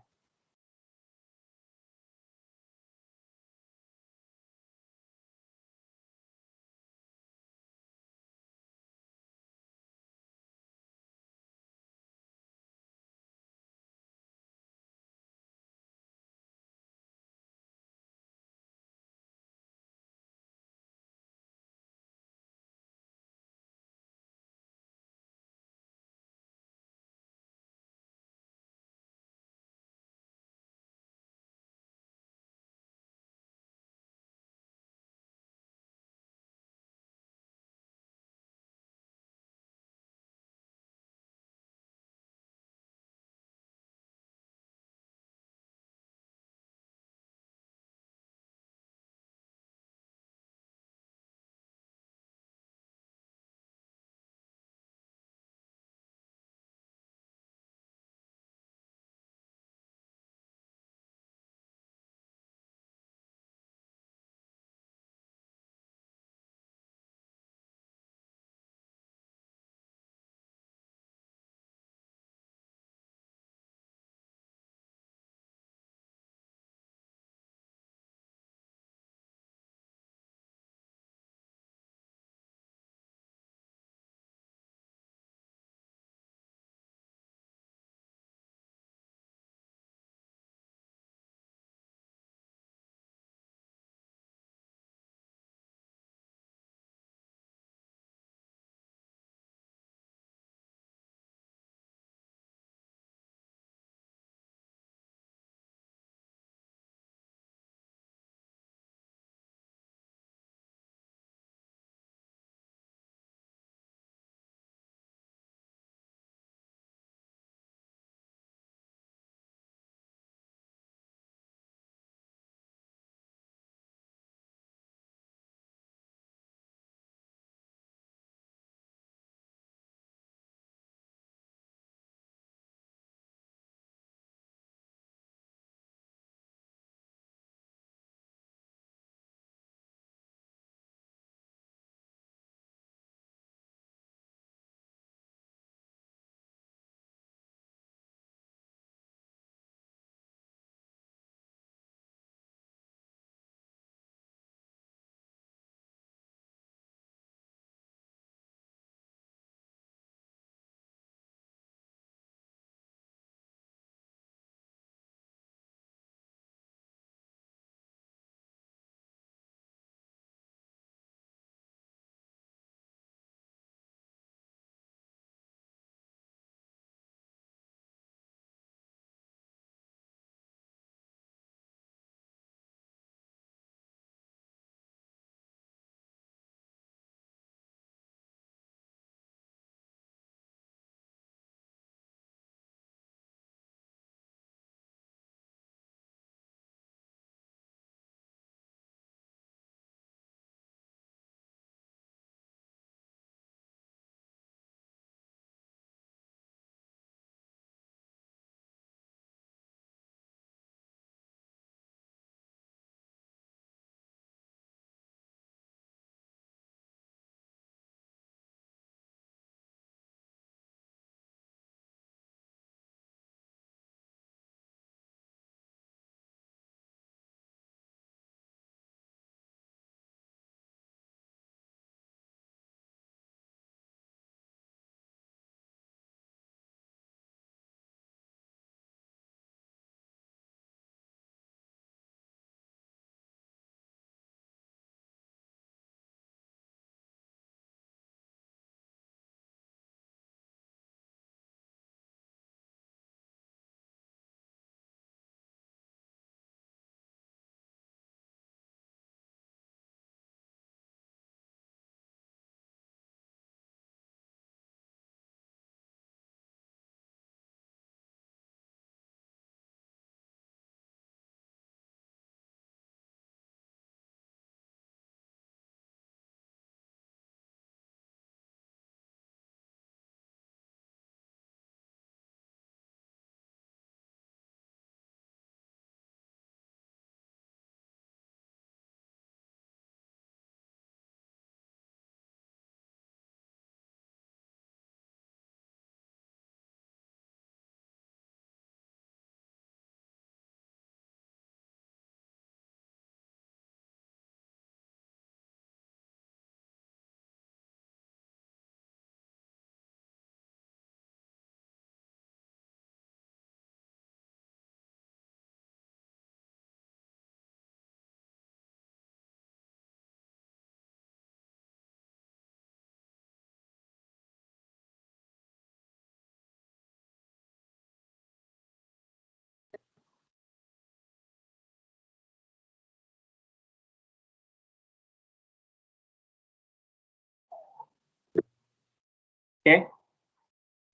Oke,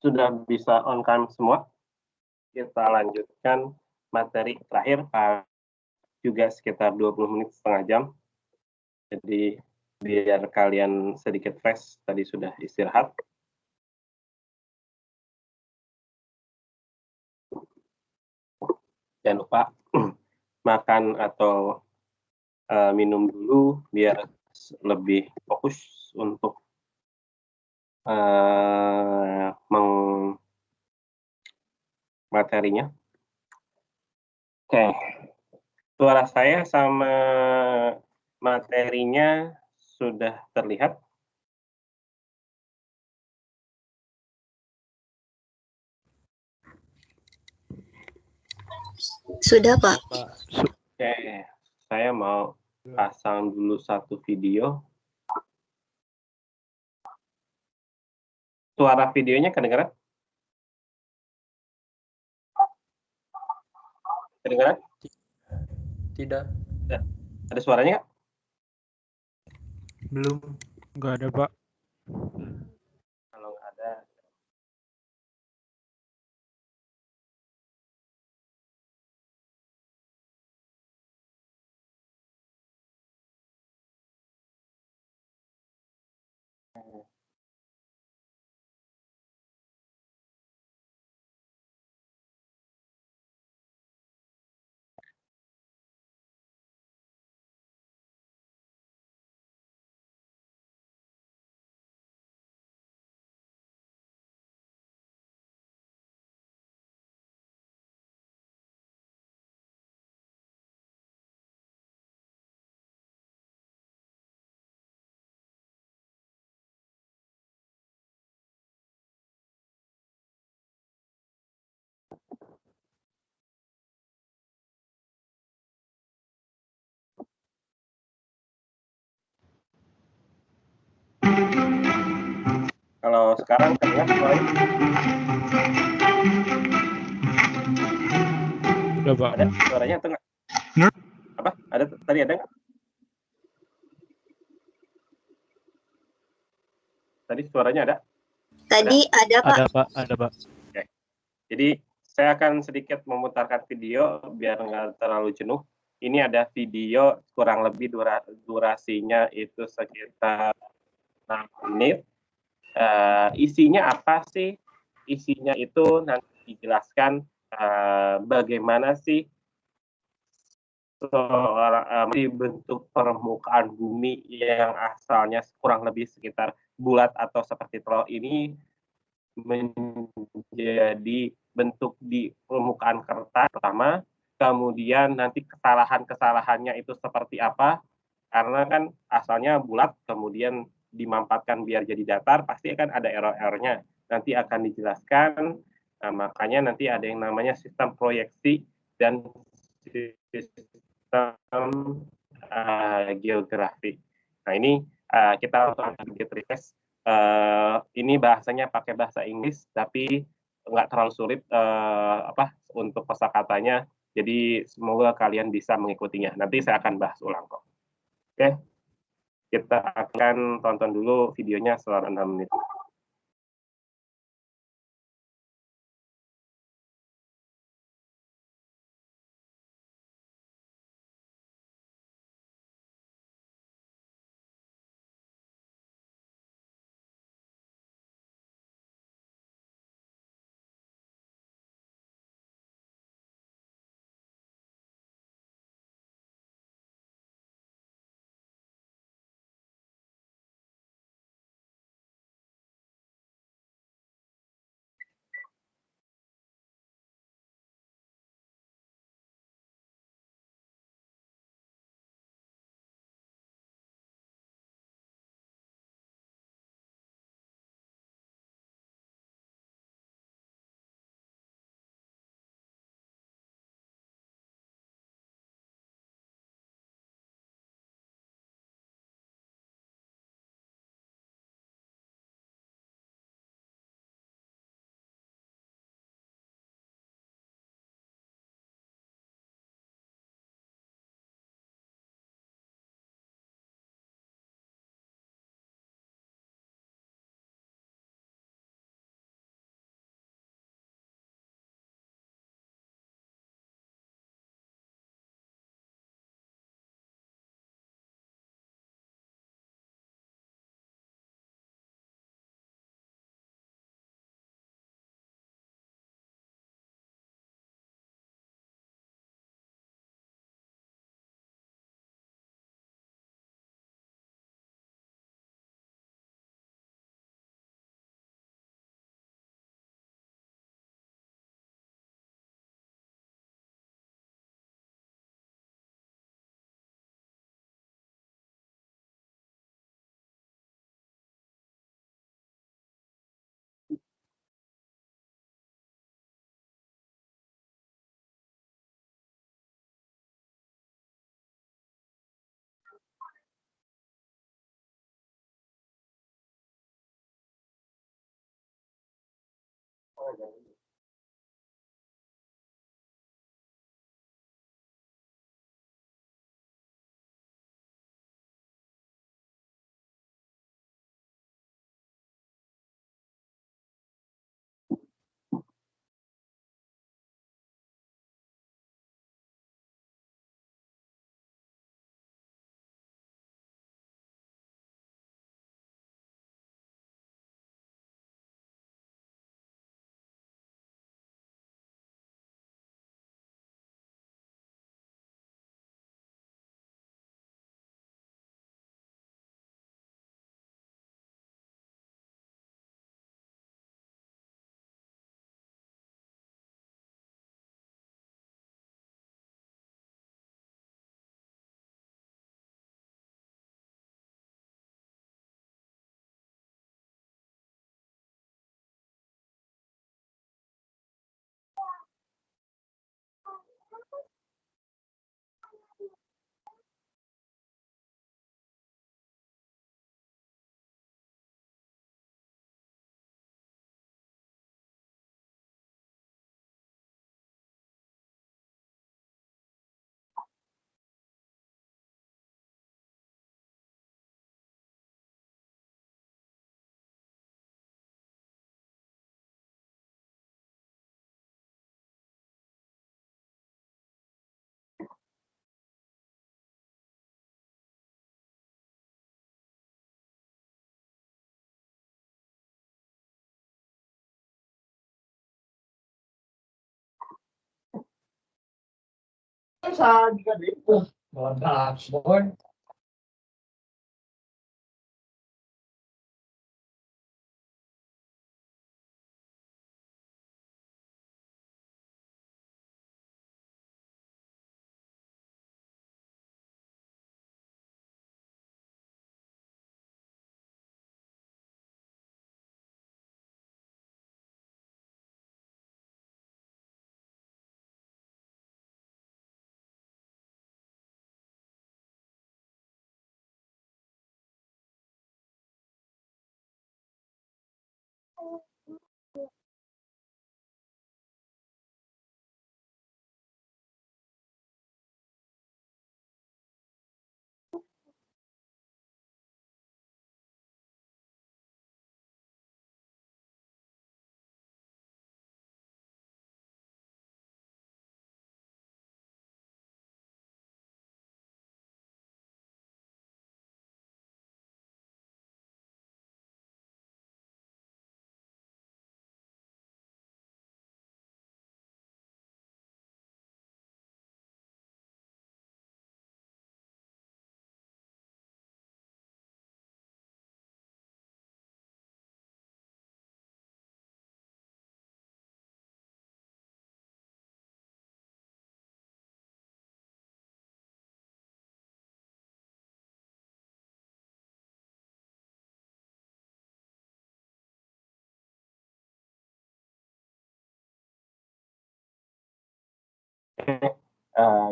sudah bisa on cam semua. Kita lanjutkan materi terakhir, juga sekitar 20 menit setengah jam. Jadi biar kalian sedikit fresh, tadi sudah istirahat. Jangan lupa makan atau minum dulu biar lebih fokus untuk materinya. Oke, suara saya sama materinya sudah terlihat. Sudah, Pak. Oke, saya mau pasang dulu satu video. Suara videonya kedengaran? Kedengaran? Tidak. Ada suaranya nggak? Belum. Nggak ada, Pak. Kalau nggak ada, kalau sekarang terdengar suaranya? Udah, Pak. Ada suaranya atau nggak? Apa? Ada tadi ada nggak? Tadi suaranya ada? Tadi ada, Pak. Ada, Pak. Ada, Pak. Oke. Jadi saya akan sedikit memutarkan video biar nggak terlalu jenuh. Ini ada video kurang lebih durasinya itu sekitar 6 menit. Isinya apa sih? Isinya itu nanti dijelaskan bagaimana sih di bentuk permukaan bumi yang asalnya kurang lebih sekitar bulat atau seperti telur ini menjadi bentuk di permukaan kertas pertama, kemudian nanti kesalahannya itu seperti apa, karena kan asalnya bulat, kemudian dimampatkan biar jadi datar, pasti akan ada error-errornya. Nanti akan dijelaskan, makanya nanti ada yang namanya sistem proyeksi dan sistem geografi. Nah ini kita untuk get request. Ini bahasanya pakai bahasa Inggris, tapi nggak terlalu sulit untuk kosakatanya. Jadi semoga kalian bisa mengikutinya. Nanti saya akan bahas ulang kok. Oke, kita akan tonton dulu videonya selama 6 menit.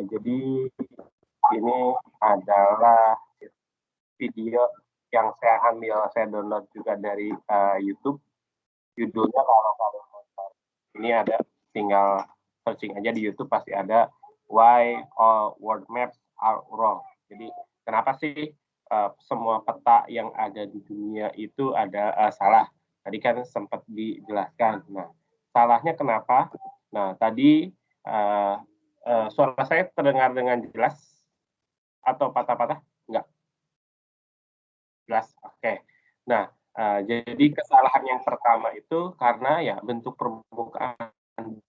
Jadi ini adalah video yang saya download juga dari YouTube. Judulnya kalau kalian mau tahu, ini ada, tinggal searching aja di YouTube pasti ada Why All World Maps Are Wrong. Jadi kenapa sih semua peta yang ada di dunia itu ada salah? Tadi kan sempat dijelaskan. Nah, salahnya kenapa? Nah, tadi suara saya terdengar dengan jelas atau patah-patah? Enggak. Jelas. Oke. Nah, jadi kesalahan yang pertama itu karena ya bentuk permukaan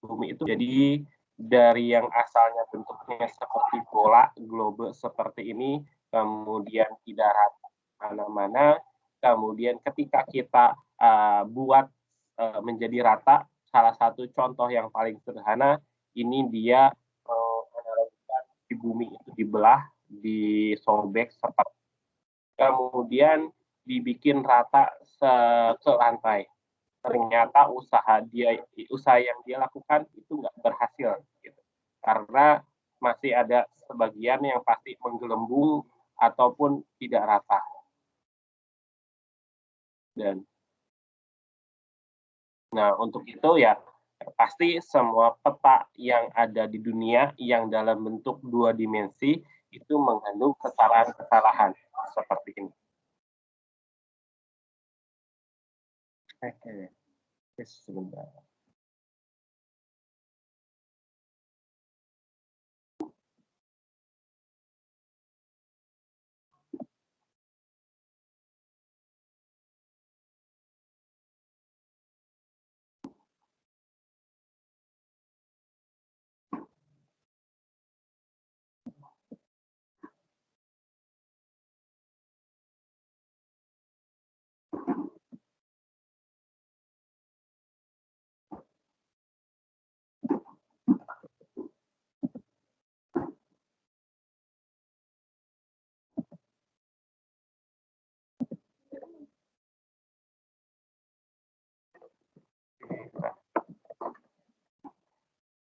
bumi itu jadi dari yang asalnya bentuknya seperti bola, globe seperti ini, kemudian tidak rata mana-mana, kemudian ketika kita buat menjadi rata, salah satu contoh yang paling sederhana, ini dia analogikan di bumi itu dibelah, disobek seperti, kemudian dibikin rata ke lantai. Ternyata usaha yang dia lakukan itu nggak berhasil, gitu. Karena masih ada sebagian yang pasti menggelembung ataupun tidak rata. Dan Nah, untuk itu ya pasti semua peta yang ada di dunia yang dalam bentuk 2 dimensi itu mengandung kesalahan-kesalahan seperti ini. Oke, sebentar.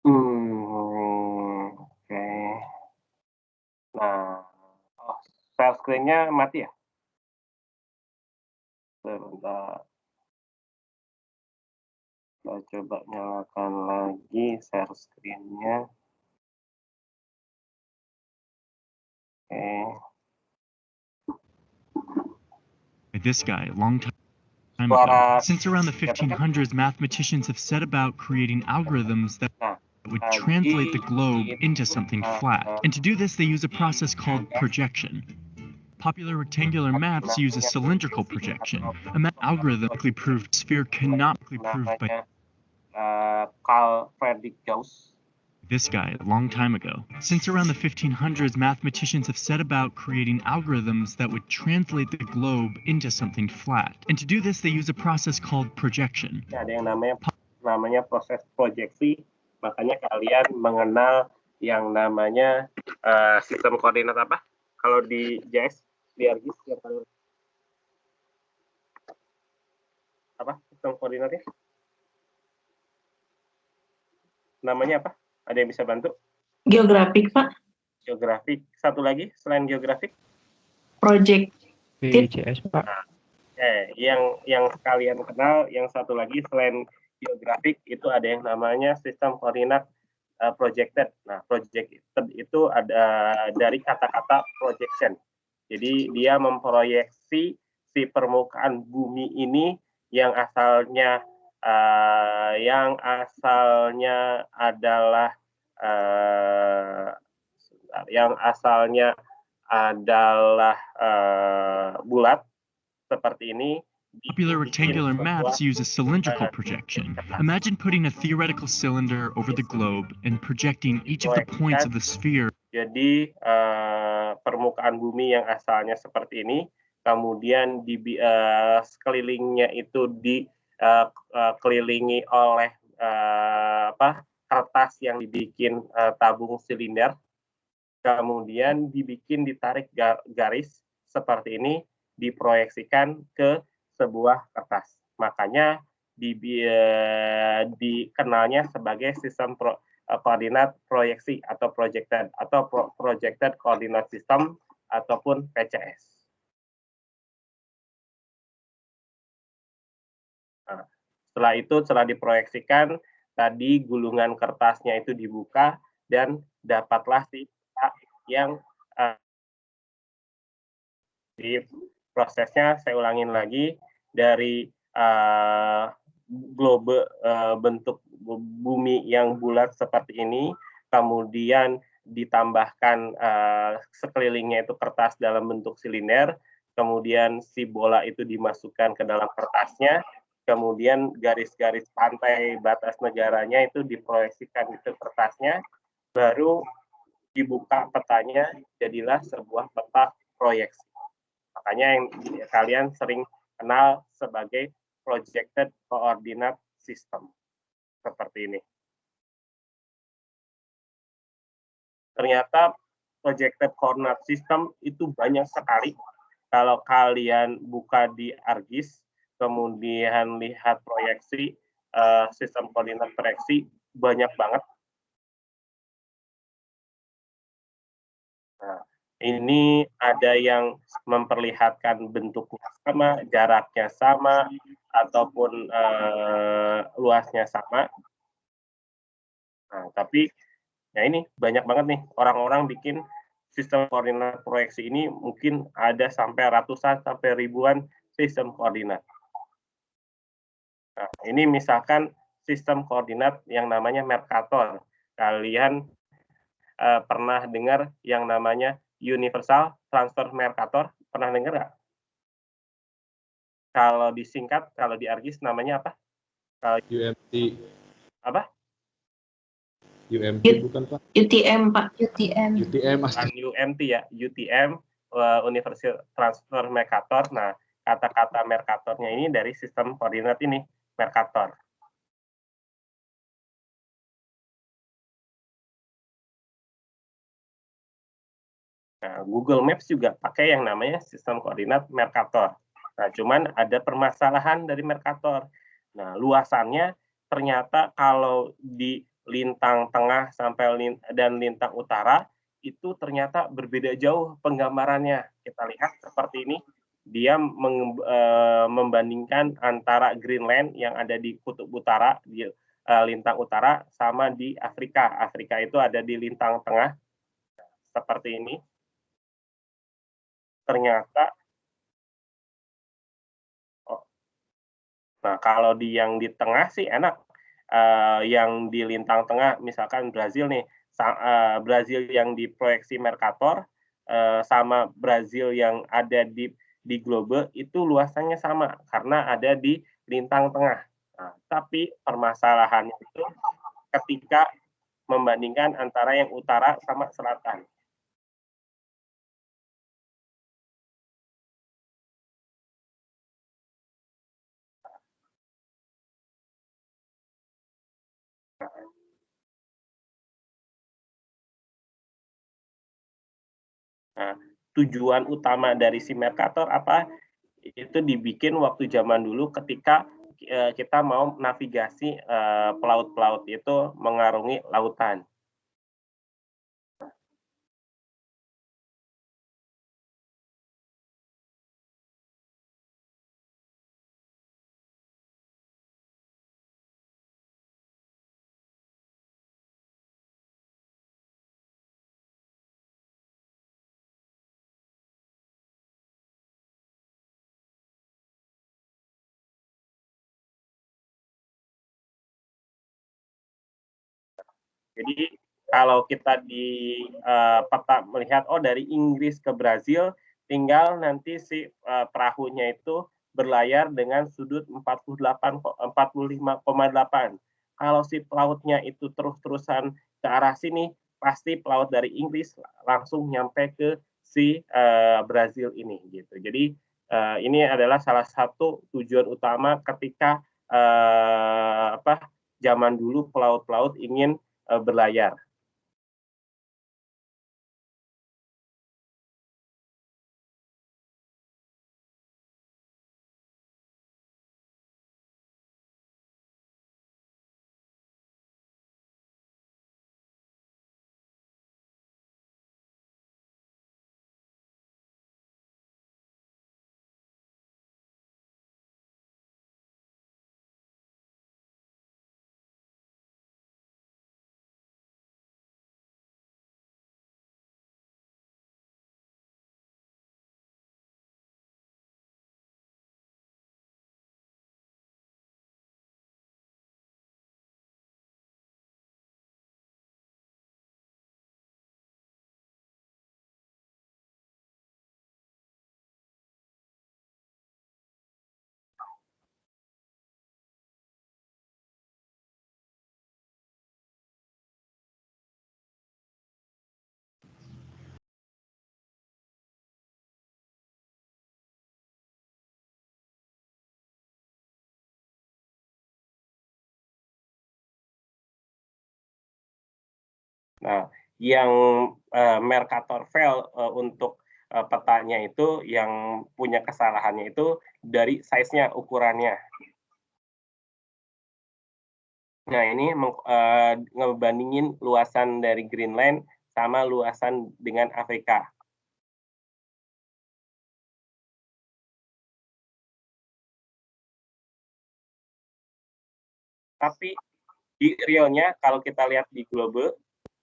Oke. Nah, share screen-nya mati ya? Sebentar. Saya coba nyalakan lagi share screen-nya. Oke. This guy, long time Suara ago. Since around the 1500s, mathematicians have set about creating algorithms that Nah, would translate the globe into something flat. And to do this, they use a process called projection. Popular rectangular maps use a cylindrical projection. A math algorithm proved sphere cannot be proved by Carl Friedrich Gauss. this guy a long time ago. Since around the 1500s, mathematicians have set about creating algorithms that would translate the globe into something flat. And to do this, they use a process called projection. Ada yang namanya proses proyeksi, makanya kalian mengenal yang namanya sistem koordinat apa? Kalau di JS, di ArcGIS yang kalian apa sistem koordinatnya? Namanya apa? Ada yang bisa bantu? Geografik, Pak. Geografik. Satu lagi selain geografik? Project. BJS, Pak. Yang kalian kenal, yang satu lagi selain geografik itu ada yang namanya sistem koordinat projected. Nah, projected itu ada dari kata-kata projection. Jadi dia memproyeksi si permukaan bumi ini yang asalnya bulat seperti ini. Popular rectangular maps use a cylindrical projection. Imagine putting a theoretical cylinder over the globe and projecting each of the points of the sphere. Jadi permukaan bumi yang asalnya seperti ini, kemudian di sekelilingnya itu dikelilingi oleh kertas yang dibikin tabung silinder, kemudian ditarik garis seperti ini, diproyeksikan ke sebuah kertas. Makanya dikenalnya sebagai sistem koordinat proyeksi atau projected coordinate system ataupun PCS. Nah, setelah diproyeksikan, tadi gulungan kertasnya itu dibuka dan dapatlah si yang di prosesnya saya ulangin lagi dari globe bentuk bumi yang bulat seperti ini, kemudian ditambahkan sekelilingnya itu kertas dalam bentuk silinder, kemudian si bola itu dimasukkan ke dalam kertasnya, kemudian garis-garis pantai batas negaranya itu diproyeksikan ke kertasnya, baru dibuka petanya, jadilah sebuah peta proyeksi. Makanya yang kalian sering kenal sebagai projected coordinate system. Seperti ini. Ternyata projected coordinate system itu banyak sekali. Kalau kalian buka di ArcGIS, kemudian lihat proyeksi, sistem koordinat proyeksi, banyak banget. Nah, ini ada yang memperlihatkan bentuknya sama, jaraknya sama, ataupun luasnya sama. Nah, tapi ya ini banyak banget nih orang-orang bikin sistem koordinat proyeksi ini mungkin ada sampai ratusan sampai ribuan sistem koordinat. Nah, ini misalkan sistem koordinat yang namanya Mercator. Kalian pernah dengar yang namanya Universal Transfer Mercator? Pernah dengar nggak? Kalau disingkat, kalau di ArcGIS namanya apa? UMT. Apa? UMT bukan Pak? UTM Pak. UTM. UTM Bukan UMT ya, UTM, Universal Transfer Mercator. Nah, kata-kata Mercatornya ini dari sistem koordinat ini, Mercator. Nah, Google Maps juga pakai yang namanya sistem koordinat Mercator. Nah, cuman ada permasalahan dari Mercator. Nah, luasannya ternyata kalau di lintang tengah sampai dan lintang utara itu ternyata berbeda jauh penggambarannya. Kita lihat seperti ini, dia membandingkan antara Greenland yang ada di kutub utara, di lintang utara, sama di Afrika. Afrika itu ada di lintang tengah, seperti ini. Ternyata, nah kalau yang di tengah sih enak, yang di lintang tengah misalkan Brazil nih, Brazil yang diproyeksi Mercator sama Brazil yang ada di globe itu luasannya sama karena ada di lintang tengah. Nah, tapi permasalahannya itu ketika membandingkan antara yang utara sama selatan. Nah, tujuan utama dari si Mercator apa? Itu dibikin waktu zaman dulu ketika kita mau navigasi pelaut-pelaut itu mengarungi lautan. Jadi kalau kita di peta melihat, oh dari Inggris ke Brazil, tinggal nanti si perahunya itu berlayar dengan sudut 45,8. Kalau si pelautnya itu terus-terusan ke arah sini, pasti pelaut dari Inggris langsung nyampe ke si Brazil ini gitu. Jadi ini adalah salah satu tujuan utama ketika zaman dulu pelaut-pelaut ingin berlayar. Nah, yang Mercator fail untuk petanya itu yang punya kesalahannya itu dari size-nya, ukurannya. Nah, ini ngebandingin luasan dari Greenland sama luasan dengan Afrika. Tapi di realnya kalau kita lihat di global,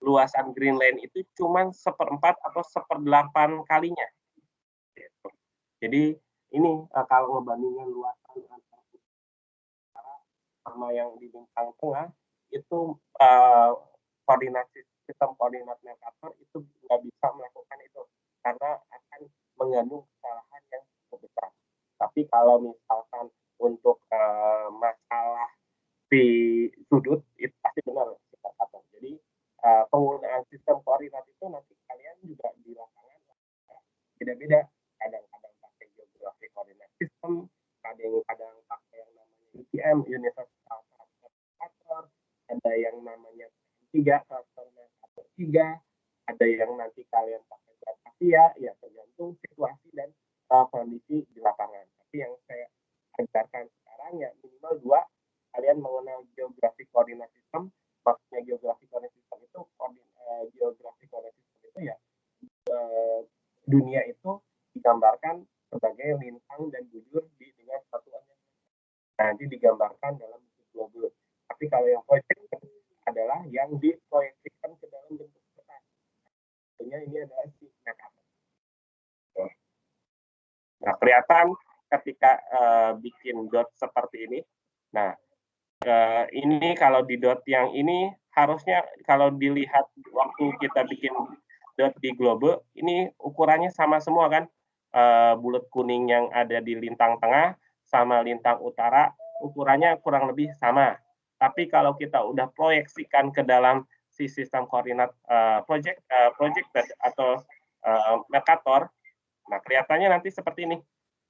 luasan Greenland itu cuma 1/4 atau 1/8 kalinya. Gitu. Jadi ini kalau ngebandingin luasan antara utara sama yang di bintang tengah itu sistem koordinat Mercator itu nggak bisa melakukan itu karena akan mengandung kesalahan yang cukup besar. Tapi kalau misalkan untuk masalah di sudut itu pasti benar kita kata. Jadi penggunaan sistem koordinat itu nanti kalian juga di lapangan beda-beda. Kadang-kadang pakai geographic coordinate system, kadang-kadang pakai yang namanya UTM, Universal Transfer, ada yang namanya 3 transfer 3, ada yang nanti kalian pakai Batavia, ya tergantung situasi dan kondisi di lapangan. Tapi yang saya ajarkan sekarang ya minimal 2, kalian mengenal geographic coordinate system. Maksudnya geographic coordinate system itu geographic coordinate system itu ya dunia itu digambarkan sebagai lintang dan bujur dengan satuannya. Nanti digambarkan dalam bentuk global. Tapi kalau yang project adalah yang diproyeksikan ke dalam bentuk kertas. Tentunya ini adalah si Mercator. Nah, kelihatan ketika bikin dot seperti ini. Nah, ini kalau di dot yang ini harusnya kalau dilihat waktu kita bikin dot di global, ini ukurannya sama semua kan? Bulat kuning yang ada di lintang tengah sama lintang utara, ukurannya kurang lebih sama. Tapi kalau kita udah proyeksikan ke dalam si sistem koordinat project atau Mercator, nah kelihatannya nanti seperti ini.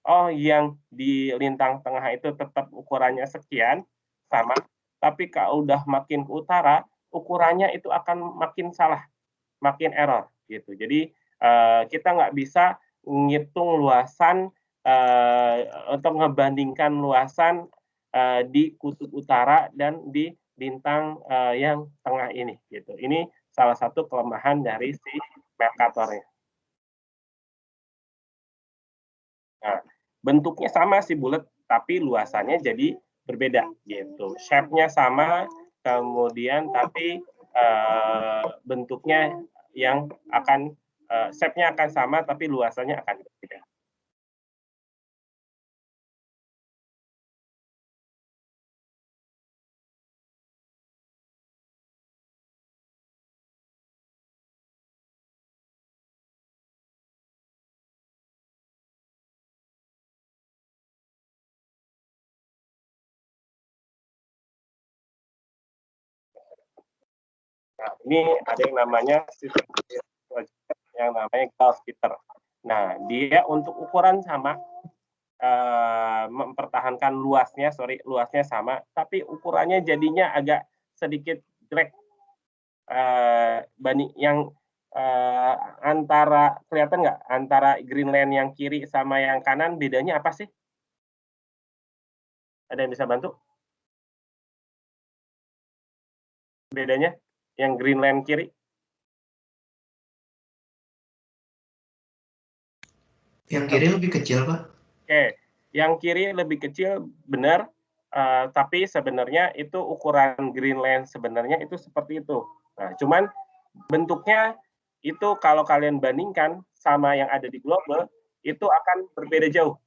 Oh, yang di lintang tengah itu tetap ukurannya sekian, sama. Tapi kalau udah makin ke utara, ukurannya itu akan makin salah, makin error. Gitu. Jadi kita nggak bisa ngitung luasan untuk ngebandingkan luasan di kutub utara dan di bintang yang tengah ini. Gitu. Ini salah satu kelemahan dari si Mercatornya. Nah, bentuknya sama sih bulat, tapi luasannya jadi berbeda gitu. Shape-nya sama, kemudian tapi bentuknya yang akan shape-nya akan sama, tapi luasannya akan berbeda. Nah, ini ada yang namanya sistem yang namanya Gauss-Peter. Nah, dia untuk ukuran sama, mempertahankan luasnya sama, tapi ukurannya jadinya agak sedikit jelek. Yang antara kelihatan nggak antara Greenland yang kiri sama yang kanan bedanya apa sih? Ada yang bisa bantu? Bedanya yang Greenland kiri? Yang kiri lebih kecil, Pak. Oke, yang kiri lebih kecil benar, tapi sebenarnya itu ukuran Greenland sebenarnya itu seperti itu. Nah, cuman bentuknya itu kalau kalian bandingkan sama yang ada di global itu akan berbeda jauh.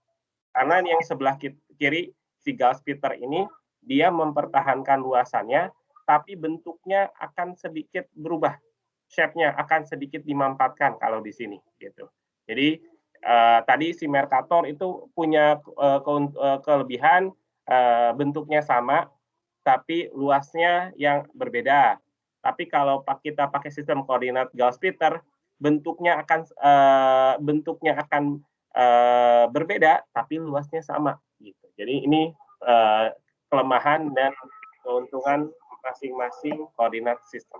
Karena yang sebelah kiri si Gauss-Peter ini dia mempertahankan luasannya, tapi bentuknya akan sedikit berubah. Shape-nya akan sedikit dimampatkan kalau di sini gitu. Jadi tadi si Mercator itu punya kelebihan bentuknya sama, tapi luasnya yang berbeda. Tapi kalau kita pakai sistem koordinat Gauss-Peter, bentuknya akan berbeda, tapi luasnya sama. Gitu. Jadi ini kelemahan dan keuntungan masing-masing koordinat sistem.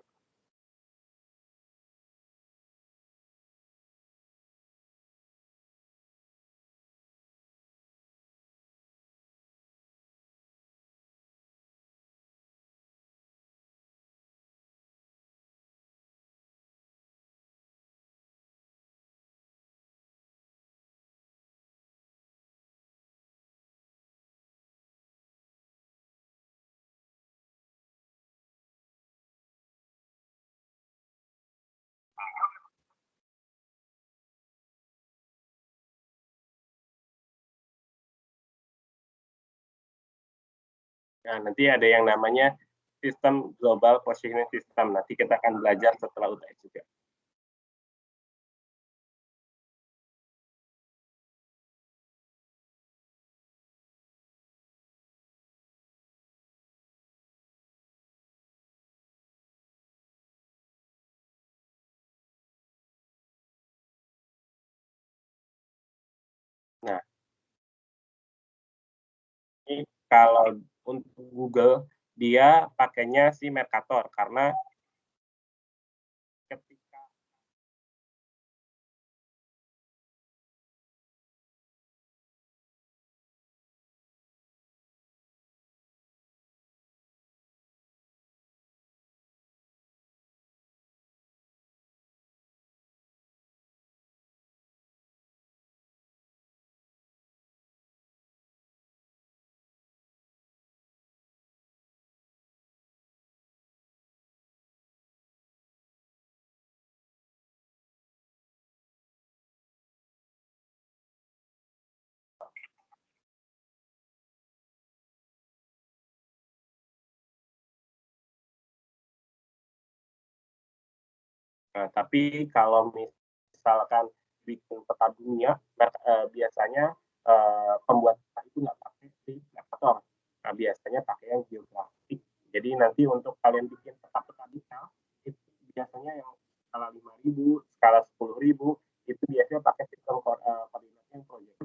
Nah, nanti ada yang namanya sistem global positioning system. Nanti kita akan belajar setelah UTS juga. Nah, ini kalau untuk Google, dia pakainya si Mercator, karena ketika tapi kalau misalkan bikin peta dunia, biasanya pembuat peta itu nggak pakai si Mercator. Nah, biasanya pakai yang geografik. Jadi nanti untuk kalian bikin peta-peta detail, itu biasanya yang skala 5.000, skala 10.000, itu biasanya pakai sistem koordinat yang project.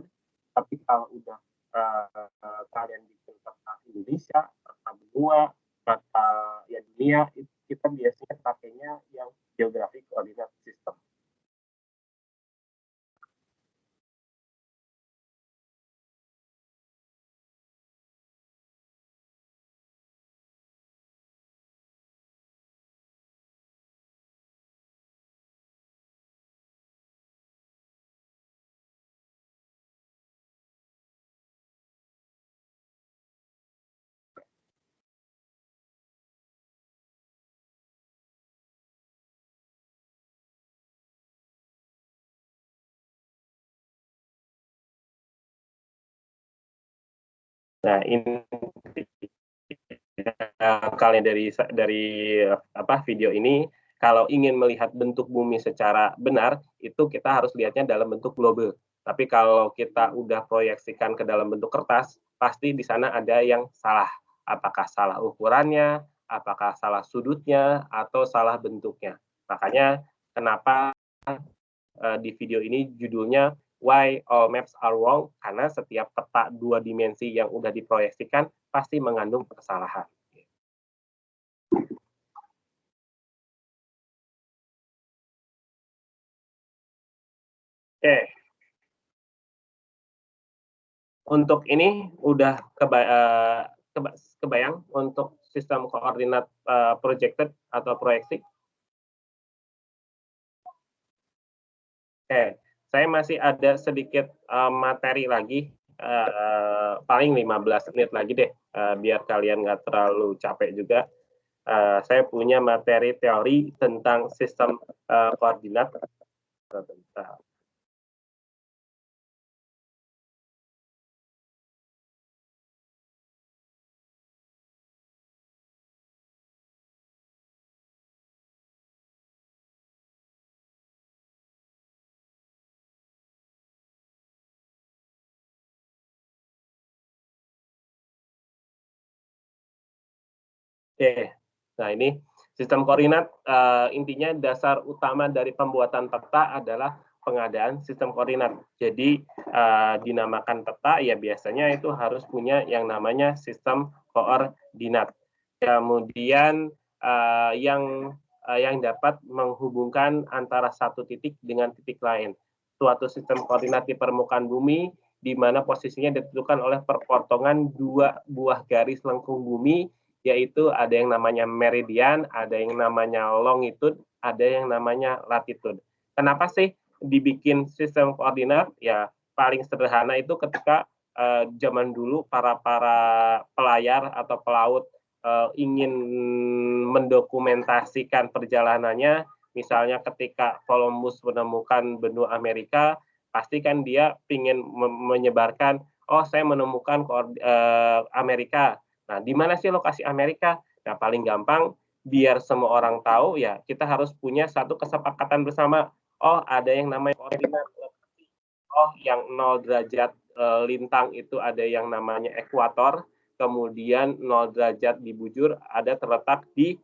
Tapi kalau udah kalian bikin peta Indonesia, peta benua, peta ya dunia, itu kita biasanya pakainya yang geographic coordinate system. Nah, ini kalian dari video ini, kalau ingin melihat bentuk bumi secara benar, itu kita harus lihatnya dalam bentuk globe. Tapi kalau kita udah proyeksikan ke dalam bentuk kertas, pasti di sana ada yang salah. Apakah salah ukurannya, apakah salah sudutnya, atau salah bentuknya. Makanya kenapa di video ini judulnya Why All Maps Are Wrong, karena setiap peta 2 dimensi yang udah diproyeksikan pasti mengandung kesalahan. Oke. Untuk ini udah kebayang untuk sistem koordinat projected atau proyeksi? Oke, saya masih ada sedikit materi lagi, paling 15 menit lagi deh, biar kalian nggak terlalu capek juga. Saya punya materi teori tentang sistem koordinat. Bentar. Oke, nah ini sistem koordinat intinya dasar utama dari pembuatan peta adalah pengadaan sistem koordinat. Jadi dinamakan peta ya biasanya itu harus punya yang namanya sistem koordinat. Kemudian yang dapat menghubungkan antara satu titik dengan titik lain. Suatu sistem koordinat di permukaan bumi di mana posisinya ditentukan oleh perpotongan 2 buah garis lengkung bumi, yaitu ada yang namanya meridian, ada yang namanya longitude, ada yang namanya latitude. Kenapa sih dibikin sistem koordinat? Ya paling sederhana itu ketika zaman dulu para pelayar atau pelaut ingin mendokumentasikan perjalanannya, misalnya ketika Columbus menemukan benua Amerika, pasti kan dia ingin menyebarkan, oh saya menemukan Amerika. Nah, di mana sih lokasi Amerika? Nah, paling gampang biar semua orang tahu ya kita harus punya satu kesepakatan bersama. Oh, ada yang namanya koordinat lokasi. Oh, yang 0 derajat lintang itu ada yang namanya ekuator, kemudian 0 derajat di bujur ada terletak di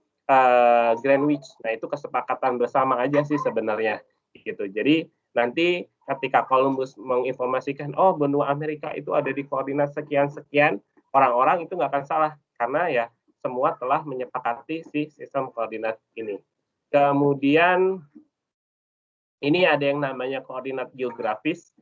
Greenwich. Nah, itu kesepakatan bersama aja sih sebenarnya gitu. Jadi nanti ketika Columbus menginformasikan, oh benua Amerika itu ada di koordinat sekian-sekian, orang-orang itu nggak akan salah karena ya semua telah menyepakati si sistem koordinat ini. Kemudian ini ada yang namanya koordinat geografis,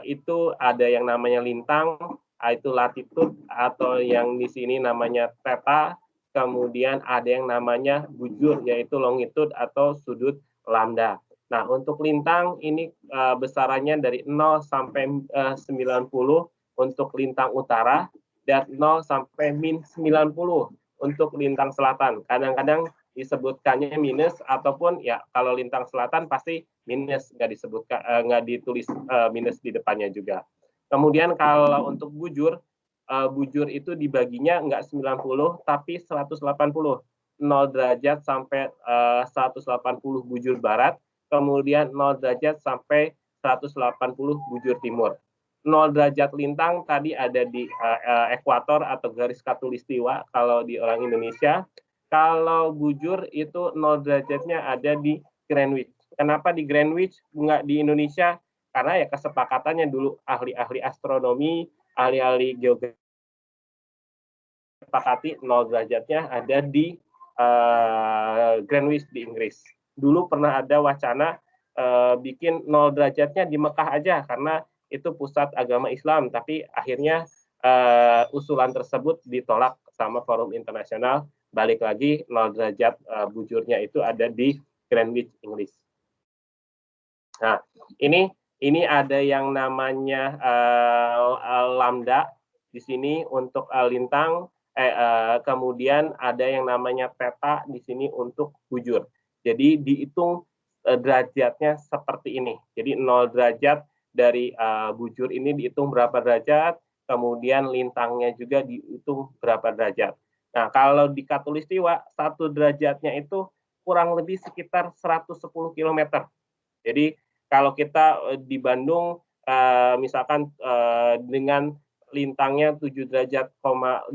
itu ada yang namanya lintang, itu latitude atau yang di sini namanya theta, kemudian ada yang namanya bujur yaitu longitude atau sudut lambda. Nah, untuk lintang ini besarannya dari 0 sampai 90 untuk lintang utara dan 0 sampai min 90 untuk lintang selatan. Kadang-kadang disebutkannya minus ataupun ya kalau lintang selatan pasti minus, nggak disebutkan nggak ditulis minus di depannya juga. Kemudian kalau untuk bujur, bujur itu dibaginya nggak 90 tapi 180. 0 derajat sampai 180 bujur barat, kemudian 0 derajat sampai 180 bujur timur. 0 derajat lintang tadi ada di ekuator atau garis khatulistiwa kalau di orang Indonesia. Kalau bujur itu 0 derajatnya ada di Greenwich. Kenapa di Greenwich, nggak di Indonesia? Karena ya kesepakatannya dulu ahli-ahli astronomi, ahli-ahli geografi sepakati 0 derajatnya ada di Greenwich di Inggris. Dulu pernah ada wacana bikin 0 derajatnya di Mekah aja karena itu pusat agama Islam, tapi akhirnya usulan tersebut ditolak sama forum internasional. Balik lagi 0 derajat bujurnya itu ada di Greenwich, Inggris. Nah, ini ada yang namanya lambda di sini untuk lintang, kemudian ada yang namanya theta di sini untuk bujur. Jadi dihitung derajatnya seperti ini. Jadi 0 derajat dari bujur ini dihitung berapa derajat, kemudian lintangnya juga dihitung berapa derajat. Nah, kalau di khatulistiwa, 1 derajatnya itu kurang lebih sekitar 110 km. Jadi kalau kita di Bandung, misalkan dengan lintangnya 7 derajat, 5,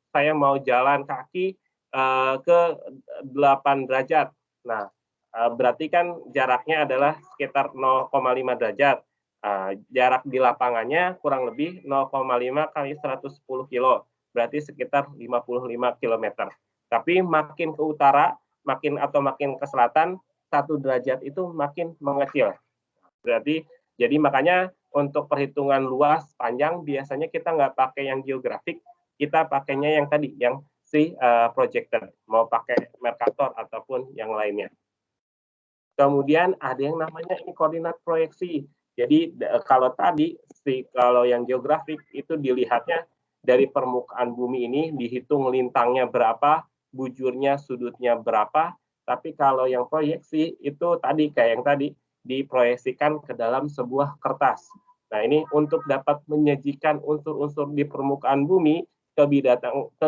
saya mau jalan kaki ke 8 derajat. Nah, berarti kan jaraknya adalah sekitar 0,5 derajat. Jarak di lapangannya kurang lebih 0,5 kali 110 kilo. Berarti sekitar 55 km. Tapi makin ke utara, makin ke selatan, 1 derajat itu makin mengecil. Berarti, jadi makanya untuk perhitungan luas panjang biasanya kita nggak pakai yang geografik, kita pakainya yang tadi, yang projected, mau pakai Mercator ataupun yang lainnya. Kemudian ada yang namanya ini koordinat proyeksi. Jadi kalau tadi kalau yang geografik itu dilihatnya dari permukaan bumi ini dihitung lintangnya berapa, bujurnya, sudutnya berapa. Tapi kalau yang proyeksi itu tadi kayak yang tadi diproyeksikan ke dalam sebuah kertas. Nah, ini untuk dapat menyajikan unsur-unsur di permukaan bumi ke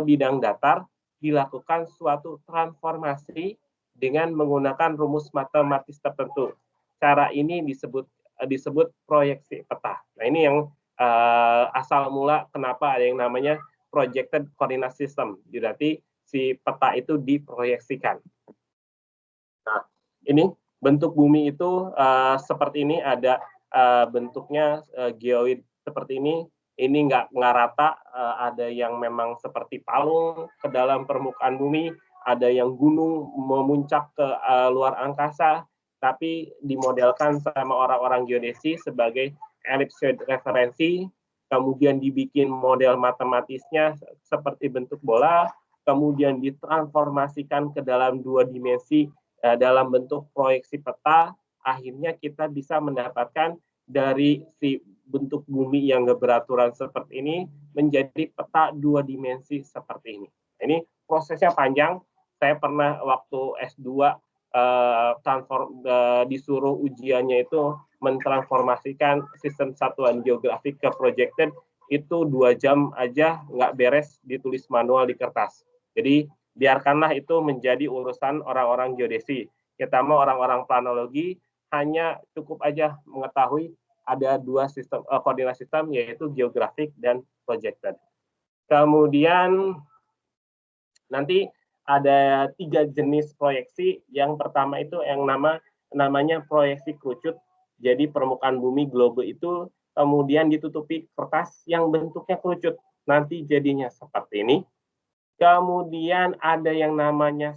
bidang datar dilakukan suatu transformasi dengan menggunakan rumus matematis tertentu. Cara ini disebut proyeksi peta. Nah, ini yang asal mula kenapa ada yang namanya projected coordinate system. Berarti si peta itu diproyeksikan. Nah, ini bentuk bumi itu seperti ini, ada bentuknya geoid seperti ini nggak rata, ada yang memang seperti palung ke dalam permukaan bumi, ada yang gunung memuncak ke luar angkasa, tapi dimodelkan sama orang-orang geodesi sebagai ellipsoid referensi, kemudian dibikin model matematisnya seperti bentuk bola, kemudian ditransformasikan ke dalam 2 dimensi dalam bentuk proyeksi peta, akhirnya kita bisa mendapatkan dari si bentuk bumi yang beraturan seperti ini menjadi peta 2 dimensi seperti ini. Ini prosesnya panjang. Saya pernah waktu S2 disuruh ujiannya itu mentransformasikan sistem satuan geografik ke projected, itu 2 jam aja nggak beres ditulis manual di kertas. Jadi biarkanlah itu menjadi urusan orang-orang geodesi. Kita mau orang-orang planologi hanya cukup aja mengetahui ada 2 sistem koordinat sistem, yaitu geografik dan projected. Kemudian nanti ada 3 jenis proyeksi. Yang pertama itu yang namanya proyeksi kerucut. Jadi permukaan bumi globe itu kemudian ditutupi kertas yang bentuknya kerucut. Nanti jadinya seperti ini. Kemudian ada yang namanya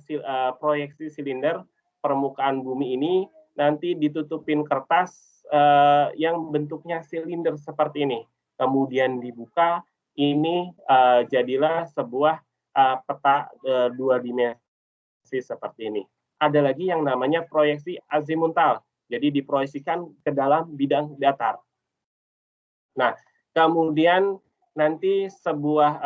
proyeksi silinder. Permukaan bumi ini nanti ditutupin kertas yang bentuknya silinder seperti ini. Kemudian dibuka, ini jadilah sebuah peta 2 dimensi seperti ini. Ada lagi yang namanya proyeksi azimutal. Jadi diproyeksikan ke dalam bidang datar. Nah, kemudian nanti sebuah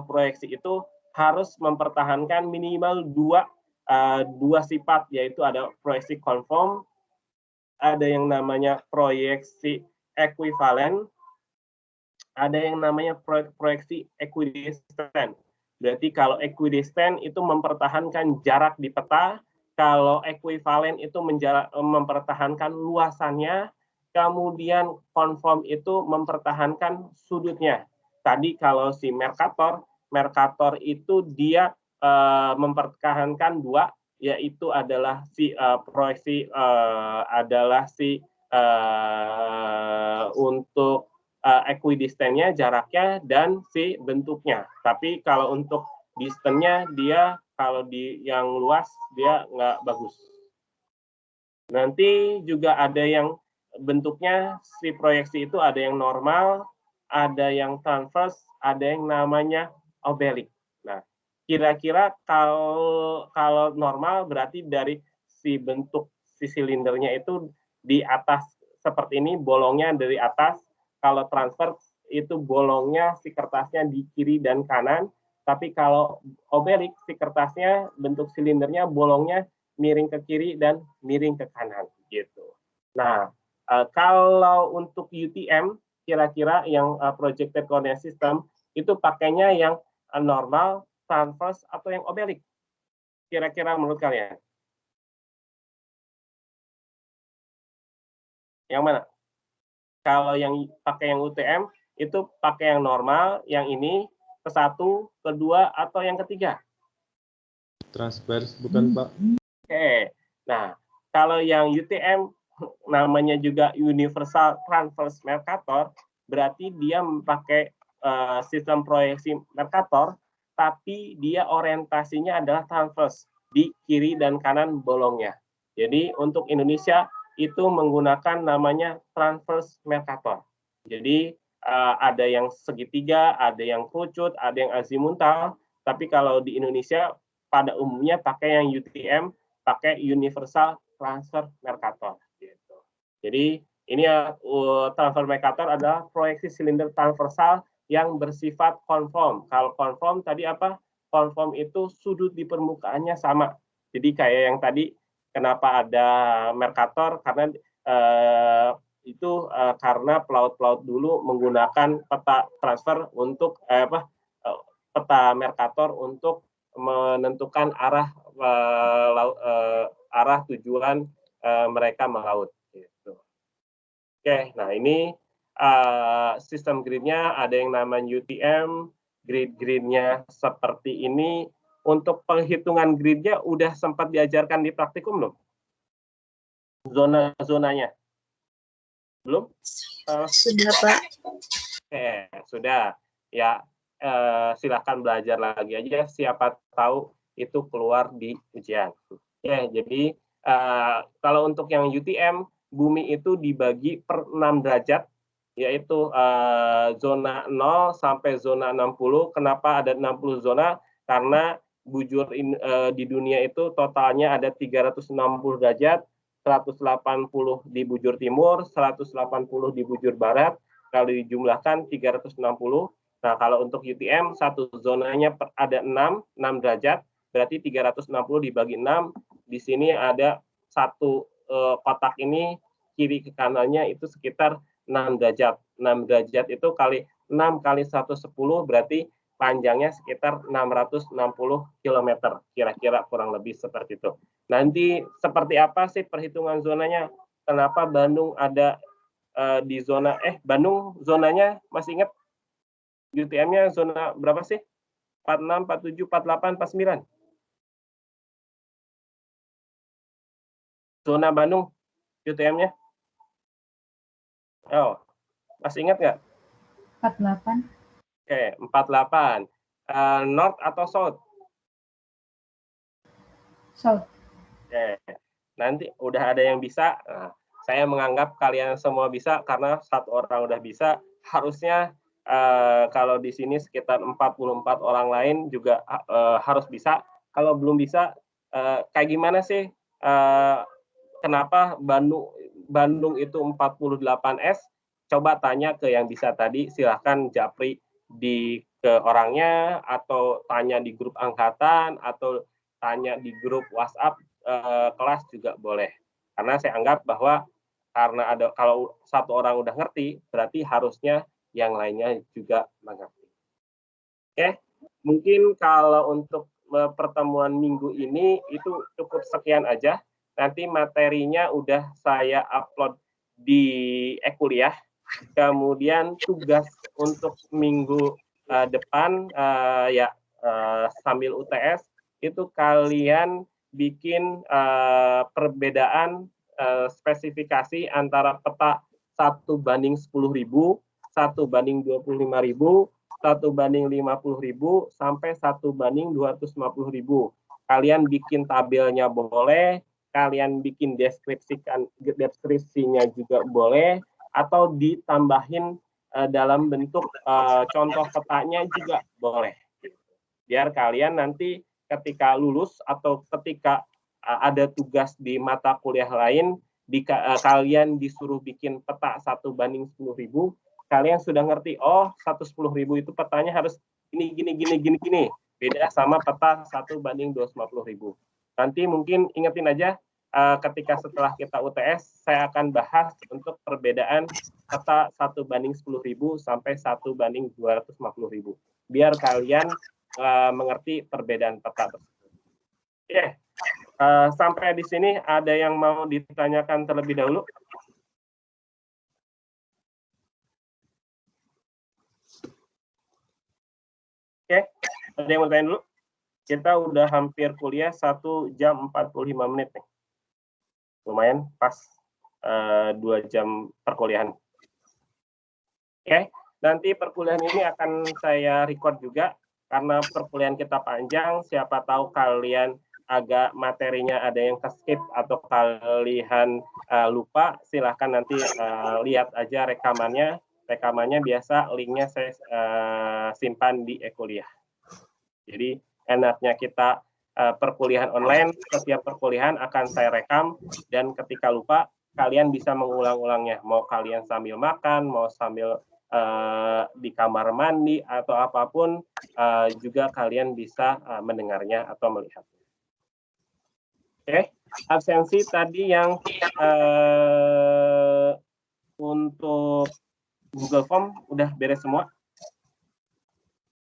proyeksi itu harus mempertahankan minimal dua sifat, yaitu ada proyeksi konform, ada yang namanya proyeksi ekuivalen, ada yang namanya proyeksi equidistant. Berarti kalau equidistant itu mempertahankan jarak di peta, kalau ekuivalen itu mempertahankan luasannya, kemudian konform itu mempertahankan sudutnya. Tadi kalau si Mercator itu dia mempertahankan 2, yaitu adalah si proyeksi untuk equidistance-nya, jaraknya, dan si bentuknya. Tapi kalau untuk distance-nya, dia kalau di yang luas, dia nggak bagus. Nanti juga ada yang bentuknya, si proyeksi itu ada yang normal, ada yang transverse, ada yang namanya obelik. Nah, kira-kira kalau normal berarti dari si bentuk si silindernya itu di atas seperti ini, bolongnya dari atas. Kalau transverse itu bolongnya si kertasnya di kiri dan kanan. Tapi kalau obelik, si kertasnya bentuk silindernya bolongnya miring ke kiri dan miring ke kanan gitu. Nah, kalau untuk UTM kira-kira yang projected coordinate system itu pakainya yang normal, transverse, atau yang obelik? Kira-kira menurut kalian? Yang mana? Kalau yang pakai yang UTM itu pakai yang normal, yang ini ke-1, ke-2, atau yang ketiga? Transverse bukan, Pak? Oke. Nah, kalau yang UTM namanya juga Universal Transverse Mercator, berarti dia memakai sistem proyeksi Mercator, tapi dia orientasinya adalah transverse, di kiri dan kanan bolongnya. Jadi untuk Indonesia itu menggunakan namanya transverse Mercator. Jadi ada yang segitiga, ada yang kerucut, ada yang azimutal, tapi kalau di Indonesia pada umumnya pakai yang UTM, pakai Universal Transverse Mercator. Gitu. Jadi ini transverse Mercator adalah proyeksi silinder transversal yang bersifat konform. Kalau konform tadi apa? Konform itu sudut di permukaannya sama. Jadi kayak yang tadi, kenapa ada Mercator? Karena karena pelaut-pelaut dulu menggunakan peta transfer untuk peta Mercator untuk menentukan arah tujuan mereka melaut. Gitu. Oke, nah ini sistem grid-nya ada yang namanya UTM, grid-gridnya seperti ini. Untuk penghitungan grid-nya udah sempat diajarkan di praktikum belum? Zona-zonanya? Belum? Sudah, Pak. Oke, sudah. Ya, silakan belajar lagi aja, siapa tahu itu keluar di ujian. Oke, jadi kalau untuk yang UTM, bumi itu dibagi per 6 derajat, yaitu zona 0 sampai zona 60. Kenapa ada 60 zona? Karena bujur di dunia itu totalnya ada 360 derajat, 180 di bujur timur, 180 di bujur barat, kalau dijumlahkan 360. Nah, kalau untuk UTM, satu zonanya ada 6 derajat, berarti 360 dibagi 6, di sini ada satu kotak ini, kiri ke kanannya itu sekitar 6 derajat. 6 derajat itu kali 6 kali 110 berarti panjangnya sekitar 660 km. Kira-kira kurang lebih seperti itu. Nanti seperti apa sih perhitungan zonanya? Kenapa Bandung ada di zona, Bandung zonanya masih ingat? UTM-nya zona berapa sih? 46, 47, 48, 49. Zona Bandung UTM-nya? Oh, masih ingat nggak? 48. Oke, 48. North atau South? South. Oke, nanti udah ada yang bisa. Nah, saya menganggap kalian semua bisa karena satu orang udah bisa. Harusnya kalau di sini sekitar 44 orang lain juga harus bisa. Kalau belum bisa, kayak gimana sih? Kenapa Bandung itu 48S? Coba tanya ke yang bisa tadi, silahkan japri ke orangnya, atau tanya di grup angkatan, atau tanya di grup WhatsApp kelas juga boleh. Karena saya anggap bahwa kalau satu orang udah ngerti, berarti harusnya yang lainnya juga mengerti. Oke, mungkin kalau untuk pertemuan minggu ini itu cukup sekian aja. Nanti materinya udah saya upload di e-kuliah. Kemudian tugas untuk minggu depan sambil UTS itu kalian bikin perbedaan spesifikasi antara peta 1:10.000, 1:25.000, 1:50.000 sampai 1:250.000. Kalian bikin tabelnya boleh, kalian bikin deskripsinya juga boleh, atau ditambahin dalam bentuk contoh petanya juga boleh. Biar kalian nanti ketika lulus atau ketika ada tugas di mata kuliah lain, kalian disuruh bikin peta 1:10.000, kalian sudah ngerti, oh 1:10.000 itu petanya harus gini. Beda sama peta 1:250.000. Nanti mungkin ingetin aja, ketika setelah kita UTS, saya akan bahas untuk perbedaan peta 1:10.000 sampai 1:250.000. Biar kalian mengerti perbedaan peta tersebut. Oke, sampai di sini ada yang mau ditanyakan terlebih dahulu? Oke, ada yang mau tanya dulu? Kita udah hampir kuliah 1 jam 45 menit nih. Lumayan pas 2 jam perkuliahan. Oke, nanti perkuliahan ini akan saya record juga karena perkuliahan kita panjang. Siapa tahu kalian agak materinya ada yang ke-skip atau kalian lupa, silahkan nanti lihat aja rekamannya. Rekamannya biasa linknya saya simpan di e-kuliah. Jadi enaknya kita perkuliahan online, setiap perkuliahan akan saya rekam, dan ketika lupa kalian bisa mengulang-ulangnya, mau kalian sambil makan, mau sambil di kamar mandi atau apapun, juga kalian bisa mendengarnya atau melihatnya. Oke, absensi tadi yang untuk Google Form udah beres semua.